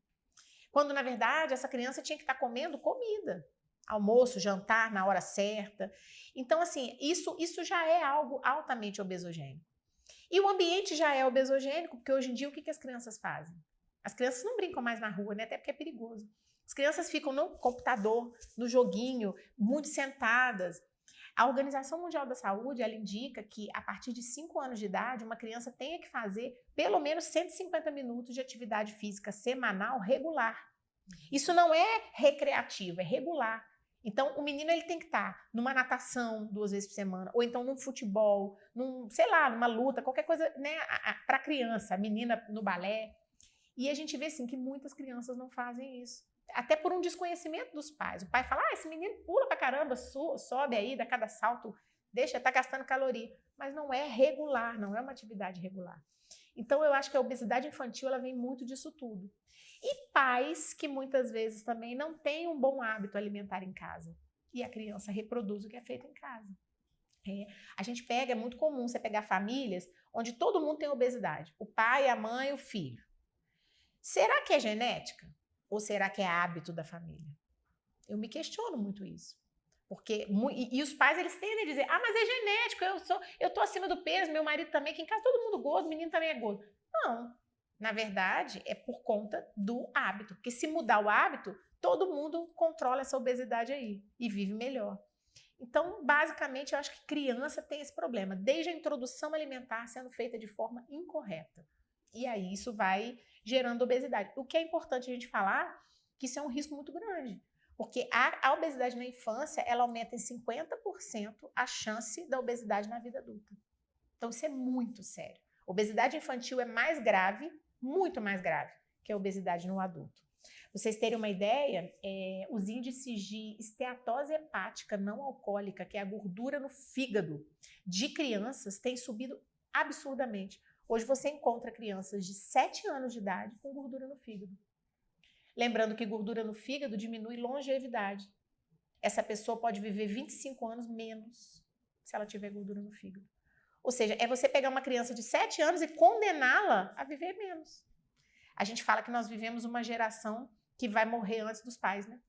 Quando, na verdade, essa criança tinha que estar comendo comida. Almoço, jantar, na hora certa. Então, assim, isso já é algo altamente obesogênico. E o ambiente já é obesogênico, porque hoje em dia o que as crianças fazem? As crianças não brincam mais na rua, né? Até porque é perigoso. As crianças ficam no computador, no joguinho, muito sentadas. A Organização Mundial da Saúde, ela indica que a partir de 5 anos de idade, uma criança tenha que fazer pelo menos 150 minutos de atividade física semanal regular. Isso não é recreativo, é regular. Então, o menino ele tem que estar numa natação 2 vezes por semana, ou então num futebol, numa luta, qualquer coisa, né, para criança, a menina no balé. E a gente vê, assim, que muitas crianças não fazem isso. Até por um desconhecimento dos pais. O pai fala, esse menino pula pra caramba, sobe aí, dá cada salto, tá gastando caloria. Mas não é regular, não é uma atividade regular. Então, eu acho que a obesidade infantil, ela vem muito disso tudo. E pais que muitas vezes também não têm um bom hábito alimentar em casa. E a criança reproduz o que é feito em casa. A gente pega, é muito comum você pegar famílias onde todo mundo tem obesidade. O pai, a mãe, o filho. Será que é genética? Ou será que é hábito da família? Eu me questiono muito isso. Porque, e os pais, eles tendem a dizer, mas é genético, eu tô acima do peso, meu marido também, aqui em casa todo mundo gordo, o menino também é gordo. Não, na verdade, é por conta do hábito. Porque se mudar o hábito, todo mundo controla essa obesidade aí e vive melhor. Então, basicamente, eu acho que criança tem esse problema, desde a introdução alimentar sendo feita de forma incorreta. E aí isso vai gerando obesidade. O que é importante a gente falar, que isso é um risco muito grande. Porque a obesidade na infância, ela aumenta em 50% a chance da obesidade na vida adulta. Então, isso é muito sério. Obesidade infantil é mais grave, muito mais grave, que a obesidade no adulto. Pra vocês terem uma ideia, os índices de esteatose hepática não alcoólica, que é a gordura no fígado de crianças, têm subido absurdamente. Hoje você encontra crianças de 7 anos de idade com gordura no fígado. Lembrando que gordura no fígado diminui longevidade. Essa pessoa pode viver 25 anos menos se ela tiver gordura no fígado. Ou seja, é você pegar uma criança de 7 anos e condená-la a viver menos. A gente fala que nós vivemos uma geração que vai morrer antes dos pais, né?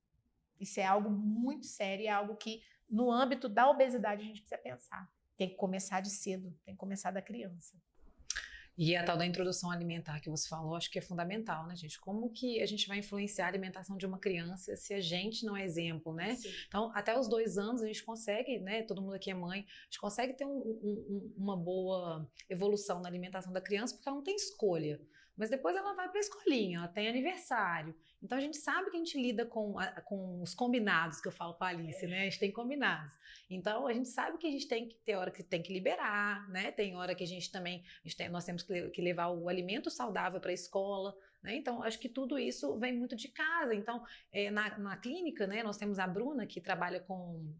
Isso é algo muito sério, é algo que no âmbito da obesidade a gente precisa pensar. Tem que começar de cedo, tem que começar da criança. E a tal da introdução alimentar que você falou, acho que é fundamental, né, gente? Como que a gente vai influenciar a alimentação de uma criança se a gente não é exemplo, né? Sim. Então, até os 2 anos a gente consegue, né? Todo mundo aqui é mãe, a gente consegue ter uma boa evolução na alimentação da criança porque ela não tem escolha. Mas depois ela vai para a escolinha, ela tem aniversário. Então a gente sabe que a gente lida com os combinados, que eu falo com a Alice, né? A gente tem combinados. Então a gente sabe que a gente tem que ter hora que tem que liberar, né? Tem hora que a gente também, nós temos que levar o alimento saudável para a escola, né? Então acho que tudo isso vem muito de casa. Então na clínica, né? Nós temos a Bruna que trabalha com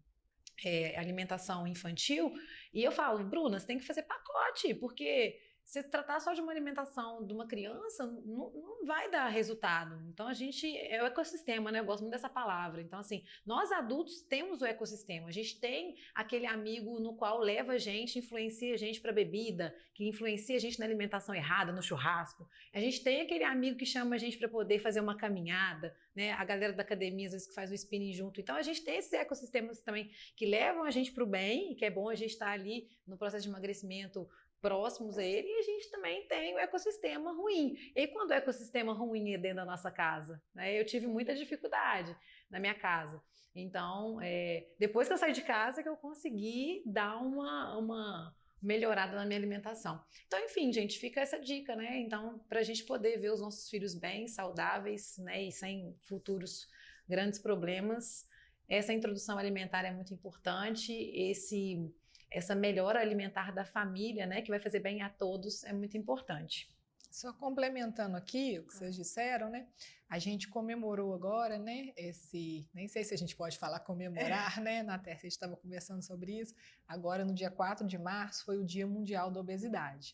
alimentação infantil e eu falo, Bruna, você tem que fazer pacote, porque se tratar só de uma alimentação de uma criança, não vai dar resultado. Então, a gente é o ecossistema, né? Eu gosto muito dessa palavra. Então, assim, nós adultos temos o ecossistema. A gente tem aquele amigo no qual leva a gente, influencia a gente para bebida, que influencia a gente na alimentação errada, no churrasco. A gente tem aquele amigo que chama a gente para poder fazer uma caminhada, né? A galera da academia, às vezes, que faz o spinning junto. Então, a gente tem esses ecossistemas também que levam a gente para o bem, que é bom a gente estar ali no processo de emagrecimento próximos a ele, e a gente também tem o ecossistema ruim. E quando o ecossistema ruim é dentro da nossa casa? Né? Eu tive muita dificuldade na minha casa. Então, depois que eu saí de casa, que eu consegui dar uma melhorada na minha alimentação. Então, enfim, gente, fica essa dica, né? Então, para a gente poder ver os nossos filhos bem, saudáveis, né? E sem futuros grandes problemas, essa introdução alimentar é muito importante, essa melhora alimentar da família, né, que vai fazer bem a todos, é muito importante. Só complementando aqui o que vocês disseram, né? A gente comemorou agora, né? Nem sei se a gente pode falar comemorar, né? Na Terça a gente estava conversando sobre isso. Agora, no dia 4 de março, foi o Dia Mundial da Obesidade.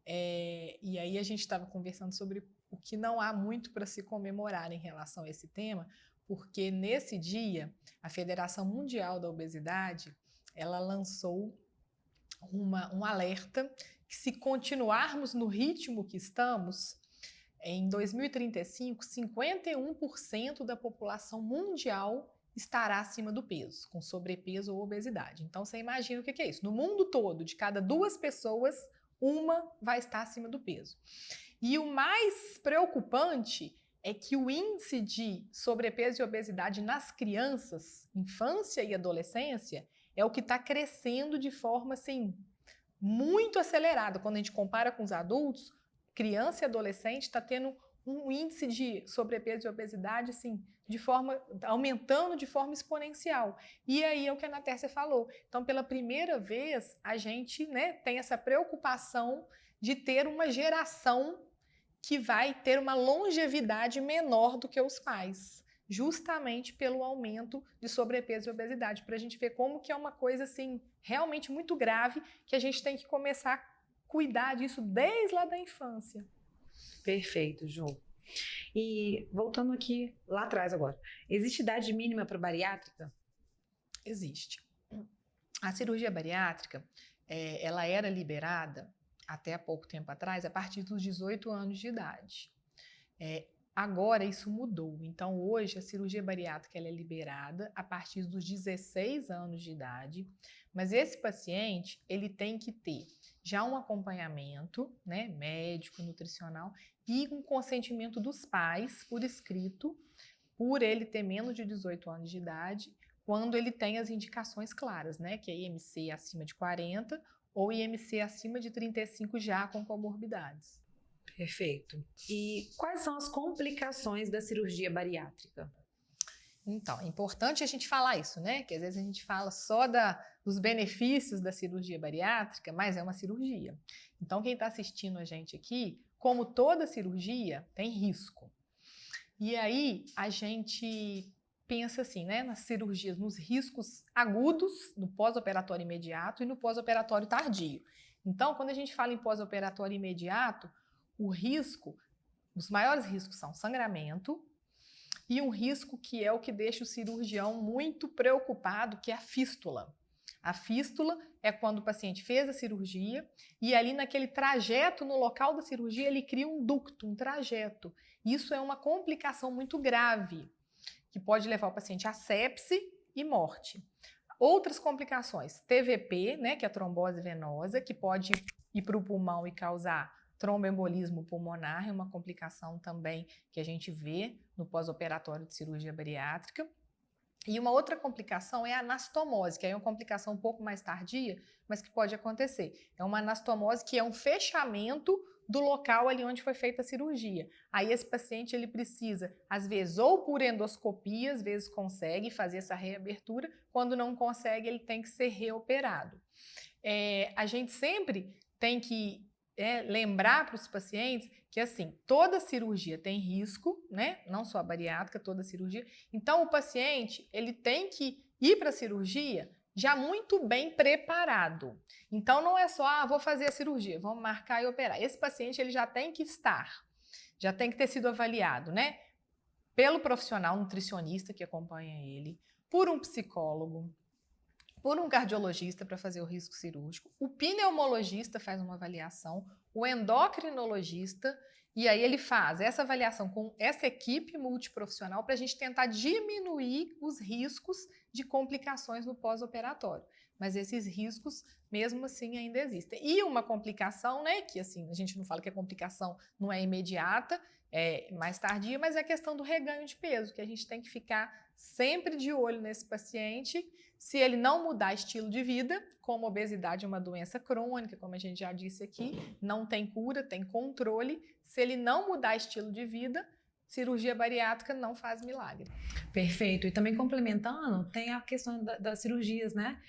E aí a gente estava conversando sobre o que não há muito para se comemorar em relação a esse tema, porque nesse dia, a Federação Mundial da Obesidade ela lançou um alerta que se continuarmos no ritmo que estamos, em 2035, 51% da população mundial estará acima do peso, com sobrepeso ou obesidade. Então, você imagina o que é isso. No mundo todo, de cada 2 pessoas, uma vai estar acima do peso. E o mais preocupante é que o índice de sobrepeso e obesidade nas crianças, infância e adolescência, é o que está crescendo de forma, assim, muito acelerada. Quando a gente compara com os adultos, criança e adolescente está tendo um índice de sobrepeso e obesidade, assim, aumentando de forma exponencial. E aí é o que a Ana Tércia falou. Então, pela primeira vez, a gente, né, tem essa preocupação de ter uma geração que vai ter uma longevidade menor do que os pais, justamente pelo aumento de sobrepeso e obesidade, para a gente ver como que é uma coisa assim realmente muito grave, que a gente tem que começar a cuidar disso desde lá da infância. Perfeito, Ju. E voltando aqui lá atrás agora, existe idade mínima para bariátrica? Existe. A cirurgia bariátrica, ela era liberada até há pouco tempo atrás a partir dos 18 anos de idade. Agora isso mudou, então hoje a cirurgia bariátrica ela é liberada a partir dos 16 anos de idade, mas esse paciente ele tem que ter já um acompanhamento, né, médico, nutricional e um consentimento dos pais por escrito, por ele ter menos de 18 anos de idade, quando ele tem as indicações claras, né, que é IMC acima de 40 ou IMC acima de 35 já com comorbidades. Perfeito. E quais são as complicações da cirurgia bariátrica? Então, é importante a gente falar isso, né? Que às vezes a gente fala só dos benefícios da cirurgia bariátrica, mas é uma cirurgia. Então, quem está assistindo a gente aqui, como toda cirurgia, tem risco. E aí, a gente pensa assim, né? Nas cirurgias, nos riscos agudos, no pós-operatório imediato e no pós-operatório tardio. Então, quando a gente fala em pós-operatório imediato, os maiores riscos são sangramento e um risco que é o que deixa o cirurgião muito preocupado, que é a fístula. A fístula é quando o paciente fez a cirurgia e ali naquele trajeto, no local da cirurgia, ele cria um ducto, um trajeto. Isso é uma complicação muito grave, que pode levar o paciente a sepse e morte. Outras complicações, TVP, né, que é a trombose venosa, que pode ir para o pulmão e causar tromboembolismo pulmonar, é uma complicação também que a gente vê no pós-operatório de cirurgia bariátrica. E uma outra complicação é a anastomose, que é uma complicação um pouco mais tardia, mas que pode acontecer. É uma anastomose que é um fechamento do local ali onde foi feita a cirurgia. Aí esse paciente ele precisa, às vezes, ou por endoscopia, às vezes consegue fazer essa reabertura, quando não consegue ele tem que ser reoperado. A gente sempre tem que lembrar para os pacientes que, assim, toda cirurgia tem risco, né? Não só a bariátrica, toda cirurgia. Então, o paciente, ele tem que ir para a cirurgia já muito bem preparado. Então, não é só, vou fazer a cirurgia, vamos marcar e operar. Esse paciente, ele já tem que já tem que ter sido avaliado, né? Pelo profissional nutricionista que acompanha ele, por um psicólogo, por um cardiologista para fazer o risco cirúrgico, o pneumologista faz uma avaliação, o endocrinologista, e aí ele faz essa avaliação com essa equipe multiprofissional para a gente tentar diminuir os riscos de complicações no pós-operatório. Mas esses riscos, mesmo assim, ainda existem. E uma complicação, né, que assim, a gente não fala que a complicação não é imediata, é mais tardia, mas é a questão do reganho de peso, que a gente tem que ficar sempre de olho nesse paciente. Se ele não mudar estilo de vida, como obesidade é uma doença crônica, como a gente já disse aqui, não tem cura, tem controle. Se ele não mudar estilo de vida, cirurgia bariátrica não faz milagre. Perfeito. E também complementando, tem a questão das cirurgias, né?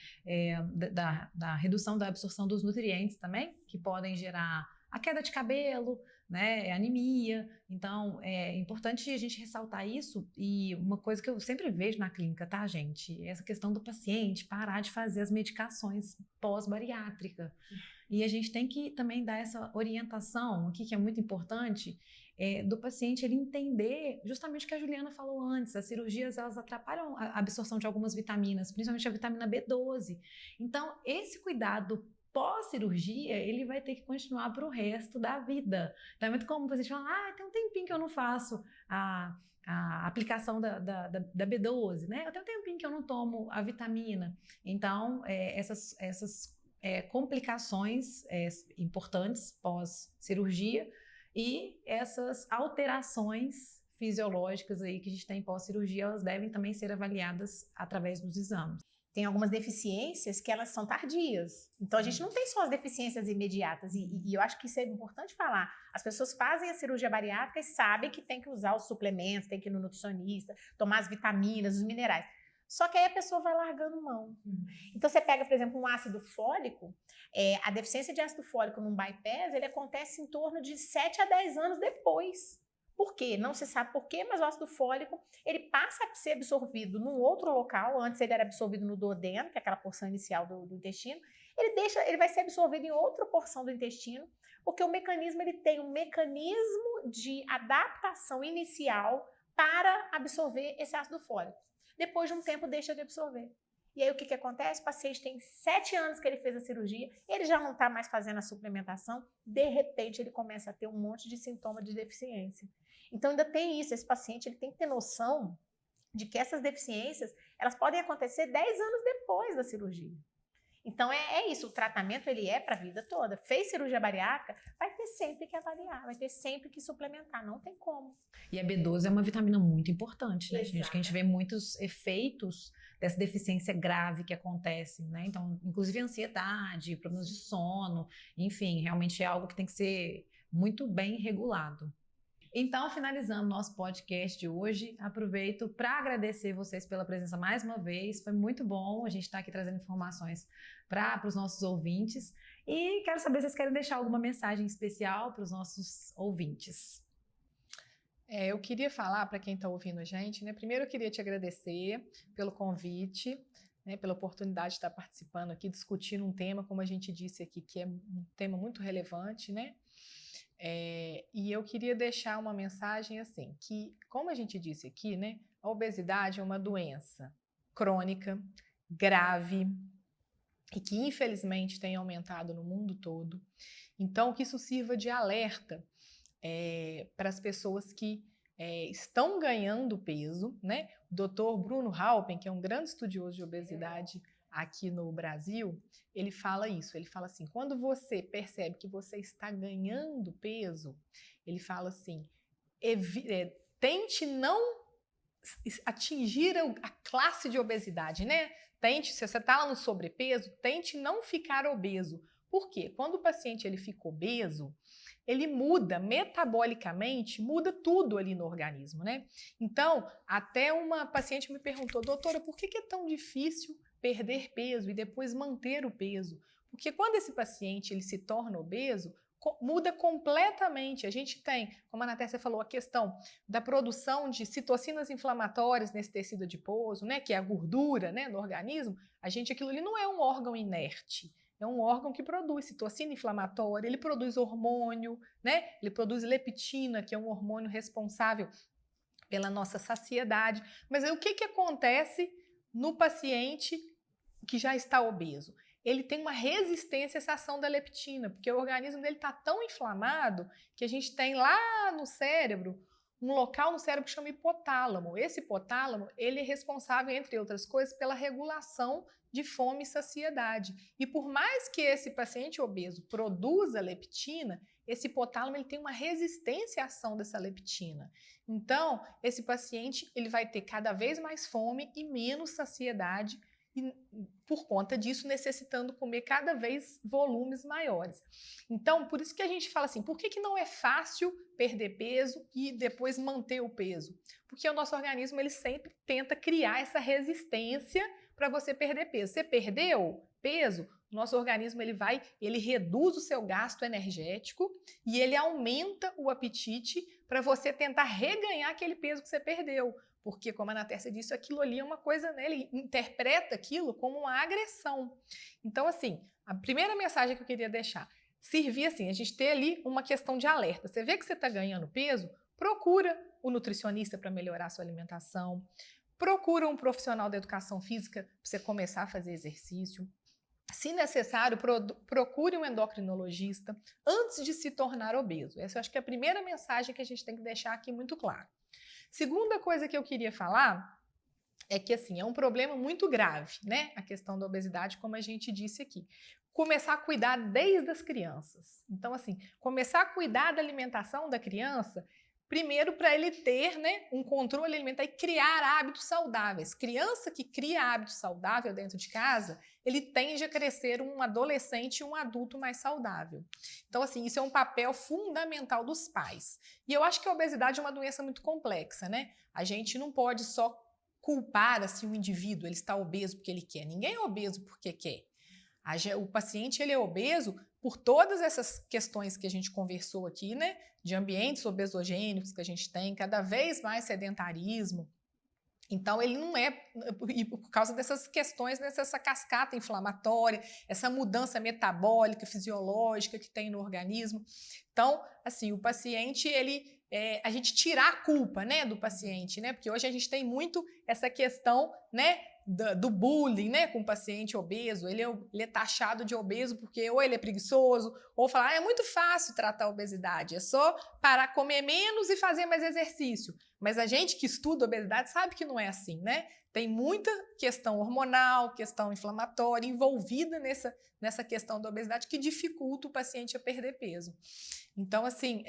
Da redução da absorção dos nutrientes também, que podem gerar a queda de cabelo, né, anemia. Então, é importante a gente ressaltar isso. E uma coisa que eu sempre vejo na clínica, tá, gente? É essa questão do paciente parar de fazer as medicações pós-bariátrica. E a gente tem que também dar essa orientação aqui, que é muito importante, do paciente ele entender justamente o que a Juliana falou antes. As cirurgias, elas atrapalham a absorção de algumas vitaminas, principalmente a vitamina B12. Então, esse cuidado pós-cirurgia, ele vai ter que continuar para o resto da vida. Então, é muito comum o paciente falar, tem um tempinho que eu não faço a aplicação da B12, né? Eu tenho um tempinho que eu não tomo a vitamina. Então, essas complicações importantes pós-cirurgia e essas alterações fisiológicas aí que a gente tem pós-cirurgia, elas devem também ser avaliadas através dos exames. Tem algumas deficiências que elas são tardias. Então, a gente não tem só as deficiências imediatas. E eu acho que isso é importante falar. As pessoas fazem a cirurgia bariátrica e sabem que tem que usar os suplementos, tem que ir no nutricionista, tomar as vitaminas, os minerais. Só que aí a pessoa vai largando mão. Então, você pega, por exemplo, um ácido fólico. A deficiência de ácido fólico num bypass, ele acontece em torno de 7 a 10 anos depois. Por quê? Não se sabe por quê, mas o ácido fólico, ele passa a ser absorvido num outro local. Antes ele era absorvido no duodeno, que é aquela porção inicial do intestino. Ele vai ser absorvido em outra porção do intestino, porque o mecanismo, ele tem um mecanismo de adaptação inicial para absorver esse ácido fólico. Depois de um tempo, deixa de absorver. E aí, o que acontece? O paciente tem 7 anos que ele fez a cirurgia, ele já não está mais fazendo a suplementação, de repente, ele começa a ter um monte de sintoma de deficiência. Então, ainda tem isso, esse paciente ele tem que ter noção de que essas deficiências, elas podem acontecer 10 anos depois da cirurgia. Então, é isso, o tratamento ele é para a vida toda. Fez cirurgia bariátrica, vai ter sempre que avaliar, vai ter sempre que suplementar, não tem como. E a B12 é uma vitamina muito importante, né, gente? Que a gente vê muitos efeitos dessa deficiência grave que acontece, né? Então, inclusive ansiedade, problemas de sono, enfim, realmente é algo que tem que ser muito bem regulado. Então, finalizando nosso podcast de hoje, aproveito para agradecer vocês pela presença mais uma vez. Foi muito bom a gente estar aqui trazendo informações para os nossos ouvintes. E quero saber se vocês querem deixar alguma mensagem especial para os nossos ouvintes. Eu queria falar para quem está ouvindo a gente, né? Primeiro eu queria te agradecer pelo convite, né? Pela oportunidade de estar participando aqui, discutindo um tema, como a gente disse aqui, que é um tema muito relevante, né? E eu queria deixar uma mensagem assim, que como a gente disse aqui, né, a obesidade é uma doença crônica, grave e que infelizmente tem aumentado no mundo todo. Então que isso sirva de alerta para as pessoas que estão ganhando peso, né? O Dr. Bruno Halpen, que é um grande estudioso de obesidade aqui no Brasil, ele fala isso, ele fala assim, quando você percebe que você está ganhando peso, ele fala assim, tente não atingir a classe de obesidade, né? Tente, se você está lá no sobrepeso, tente não ficar obeso. Por quê? Quando o paciente ele fica obeso, ele muda metabolicamente, muda tudo ali no organismo, né? Então, até uma paciente me perguntou, doutora, por que é tão difícil perder peso e depois manter o peso? Porque quando esse paciente ele se torna obeso, muda completamente. A gente tem, como a Anastasia falou, a questão da produção de citocinas inflamatórias nesse tecido adiposo, né, que é a gordura, né, no organismo. Aquilo ali não é um órgão inerte. É um órgão que produz citocina inflamatória, ele produz hormônio, né? Ele produz leptina, que é um hormônio responsável pela nossa saciedade. Mas aí, o que acontece no paciente que já está obeso? Ele tem uma resistência a essa ação da leptina, porque o organismo dele está tão inflamado que a gente tem lá no cérebro um local no cérebro que chama hipotálamo. Esse hipotálamo, ele é responsável, entre outras coisas, pela regulação de fome e saciedade. E por mais que esse paciente obeso produza leptina, esse hipotálamo ele tem uma resistência à ação dessa leptina. Então, esse paciente ele vai ter cada vez mais fome e menos saciedade, e por conta disso necessitando comer cada vez volumes maiores. Então, por isso que a gente fala assim, por que não é fácil perder peso e depois manter o peso? Porque o nosso organismo ele sempre tenta criar essa resistência para você perder peso. Você perdeu peso, o nosso organismo ele reduz o seu gasto energético e ele aumenta o apetite para você tentar reganhar aquele peso que você perdeu. Porque, como a Anastasia disse, aquilo ali é uma coisa, né? Ele interpreta aquilo como uma agressão. Então, assim, a primeira mensagem que eu queria deixar, servir assim, a gente ter ali uma questão de alerta. Você vê que você está ganhando peso, procura o nutricionista para melhorar a sua alimentação, procura um profissional da educação física para você começar a fazer exercício. Se necessário, procure um endocrinologista antes de se tornar obeso. Essa eu acho que é a primeira mensagem que a gente tem que deixar aqui muito claro. Segunda coisa que eu queria falar é que, assim, é um problema muito grave, né? A questão da obesidade, como a gente disse aqui. Começar a cuidar desde as crianças. Então, assim, começar a cuidar da alimentação da criança, primeiro para ele ter, né, um controle alimentar e criar hábitos saudáveis. Criança que cria hábito saudável dentro de casa, ele tende a crescer um adolescente e um adulto mais saudável. Então, assim, isso é um papel fundamental dos pais. E eu acho que a obesidade é uma doença muito complexa, né? A gente não pode só culpar, assim, o indivíduo, ele está obeso porque ele quer. Ninguém é obeso porque quer. O paciente, ele é obeso por todas essas questões que a gente conversou aqui, né? De ambientes obesogênicos que a gente tem, cada vez mais sedentarismo. Então, ele não é, e por causa dessas questões, dessa cascata inflamatória, essa mudança metabólica, fisiológica que tem no organismo. Então, assim, o paciente, a gente tirar a culpa, né, do paciente, né? Porque hoje a gente tem muito essa questão, né, do bullying, né, com o paciente obeso. Ele é taxado de obeso porque ou ele é preguiçoso, ou falar, é muito fácil tratar a obesidade, é só parar, comer menos e fazer mais exercício. Mas a gente que estuda obesidade sabe que não é assim, né? Tem muita questão hormonal, questão inflamatória envolvida nessa questão da obesidade que dificulta o paciente a perder peso. Então, assim,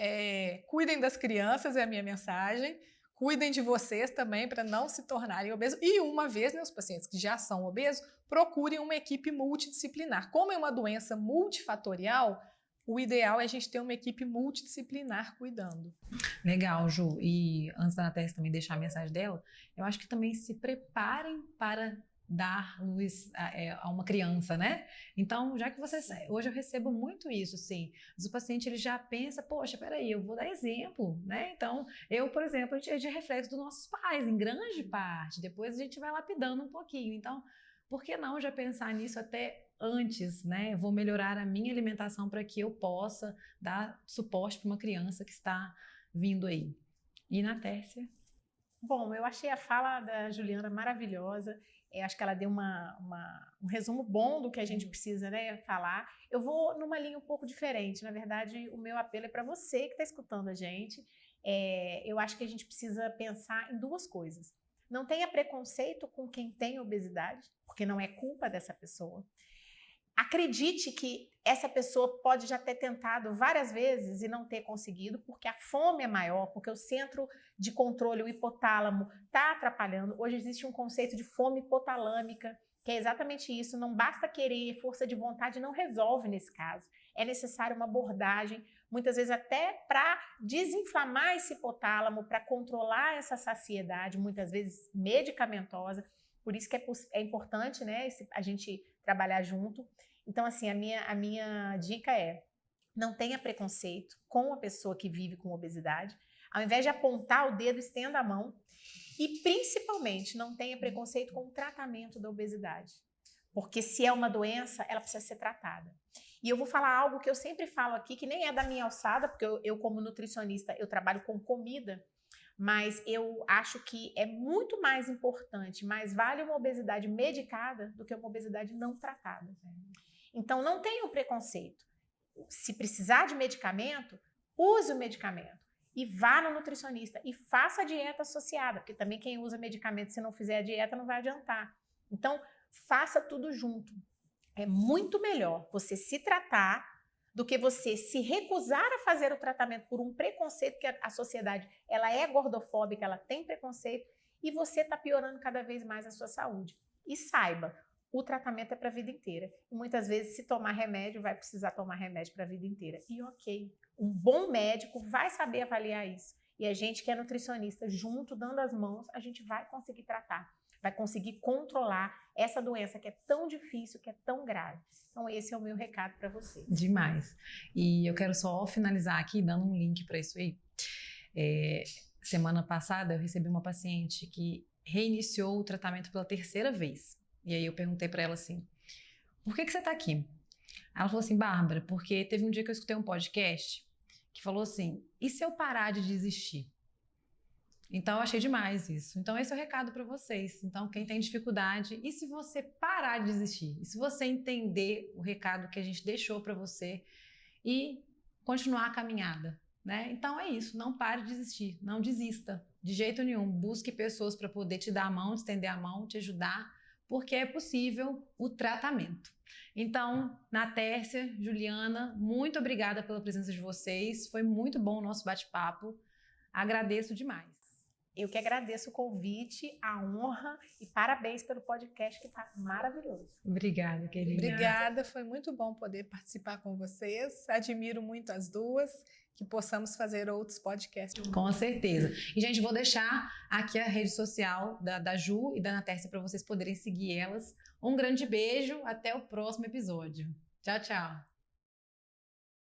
cuidem das crianças, é a minha mensagem. Cuidem de vocês também para não se tornarem obesos. E uma vez, né, os pacientes que já são obesos, procurem uma equipe multidisciplinar. Como é uma doença multifatorial, o ideal é a gente ter uma equipe multidisciplinar cuidando. Legal, Ju. E antes da Anastasia também deixar a mensagem dela, eu acho que também se preparem para dar luz a uma criança, né? Então, já que vocês... Hoje eu recebo muito isso, assim. O paciente, ele já pensa, poxa, peraí, eu vou dar exemplo, né? Então, eu, por exemplo, a gente é de reflexo dos nossos pais, em grande parte. Depois a gente vai lapidando um pouquinho. Então, por que não já pensar nisso até antes, né? Vou melhorar a minha alimentação para que eu possa dar suporte para uma criança que está vindo aí. E na Tércia? Bom, eu achei a fala da Juliana maravilhosa. Eu acho que ela deu um resumo bom do que a gente precisa, né, falar. Eu vou numa linha um pouco diferente. Na verdade, o meu apelo é para você que está escutando a gente. Eu acho que a gente precisa pensar em duas coisas. Não tenha preconceito com quem tem obesidade, porque não é culpa dessa pessoa. Acredite que essa pessoa pode já ter tentado várias vezes e não ter conseguido, porque a fome é maior, porque o centro de controle, o hipotálamo, está atrapalhando. Hoje existe um conceito de fome hipotalâmica, que é exatamente isso. Não basta querer, força de vontade não resolve nesse caso. É necessário uma abordagem, muitas vezes até para desinflamar esse hipotálamo, para controlar essa saciedade, muitas vezes medicamentosa. Por isso que é importante, né, a gente trabalhar junto. Então, assim, a minha dica é: não tenha preconceito com a pessoa que vive com obesidade. Ao invés de apontar o dedo, estenda a mão. E, principalmente, não tenha preconceito com o tratamento da obesidade. Porque se é uma doença, ela precisa ser tratada. E eu vou falar algo que eu sempre falo aqui, que nem é da minha alçada, porque eu como nutricionista, eu trabalho com comida, mas eu acho que é muito mais importante, mais vale uma obesidade medicada do que uma obesidade não tratada. Então, não tenha preconceito. Se precisar de medicamento, use o medicamento. E vá no nutricionista e faça a dieta associada, porque também quem usa medicamento, se não fizer a dieta, não vai adiantar. Então, faça tudo junto. É muito melhor você se tratar do que você se recusar a fazer o tratamento por um preconceito, que a sociedade ela é gordofóbica, ela tem preconceito, e você está piorando cada vez mais a sua saúde. E saiba, o tratamento é para a vida inteira. E muitas vezes, se tomar remédio, vai precisar tomar remédio para a vida inteira. E ok, um bom médico vai saber avaliar isso. E a gente que é nutricionista, junto, dando as mãos, a gente vai conseguir tratar, vai conseguir controlar essa doença que é tão difícil, que é tão grave. Então, esse é o meu recado para vocês. Demais. E eu quero só finalizar aqui, dando um link para isso aí. Semana passada, eu recebi uma paciente que reiniciou o tratamento pela 3ª vez. E aí eu perguntei para ela assim: por que você está aqui? Ela falou assim: Bárbara, porque teve um dia que eu escutei um podcast que falou assim: e se eu parar de desistir? Então eu achei demais isso. Então esse é o recado para vocês. Então quem tem dificuldade, e se você parar de desistir? E se você entender o recado que a gente deixou para você e continuar a caminhada, né? Então é isso, não pare de desistir, não desista de jeito nenhum. Busque pessoas para poder te dar a mão, estender a mão, te ajudar, porque é possível o tratamento. Então, Natércia, Juliana, muito obrigada pela presença de vocês. Foi muito bom o nosso bate-papo. Agradeço demais. Eu que agradeço o convite, a honra e parabéns pelo podcast, que está maravilhoso. Obrigada, querida. Obrigada, foi muito bom poder participar com vocês. Admiro muito as duas, que possamos fazer outros podcasts. Com certeza. E, gente, vou deixar aqui a rede social da Ju e da Natércia para vocês poderem seguir elas. Um grande beijo, até o próximo episódio. Tchau, tchau.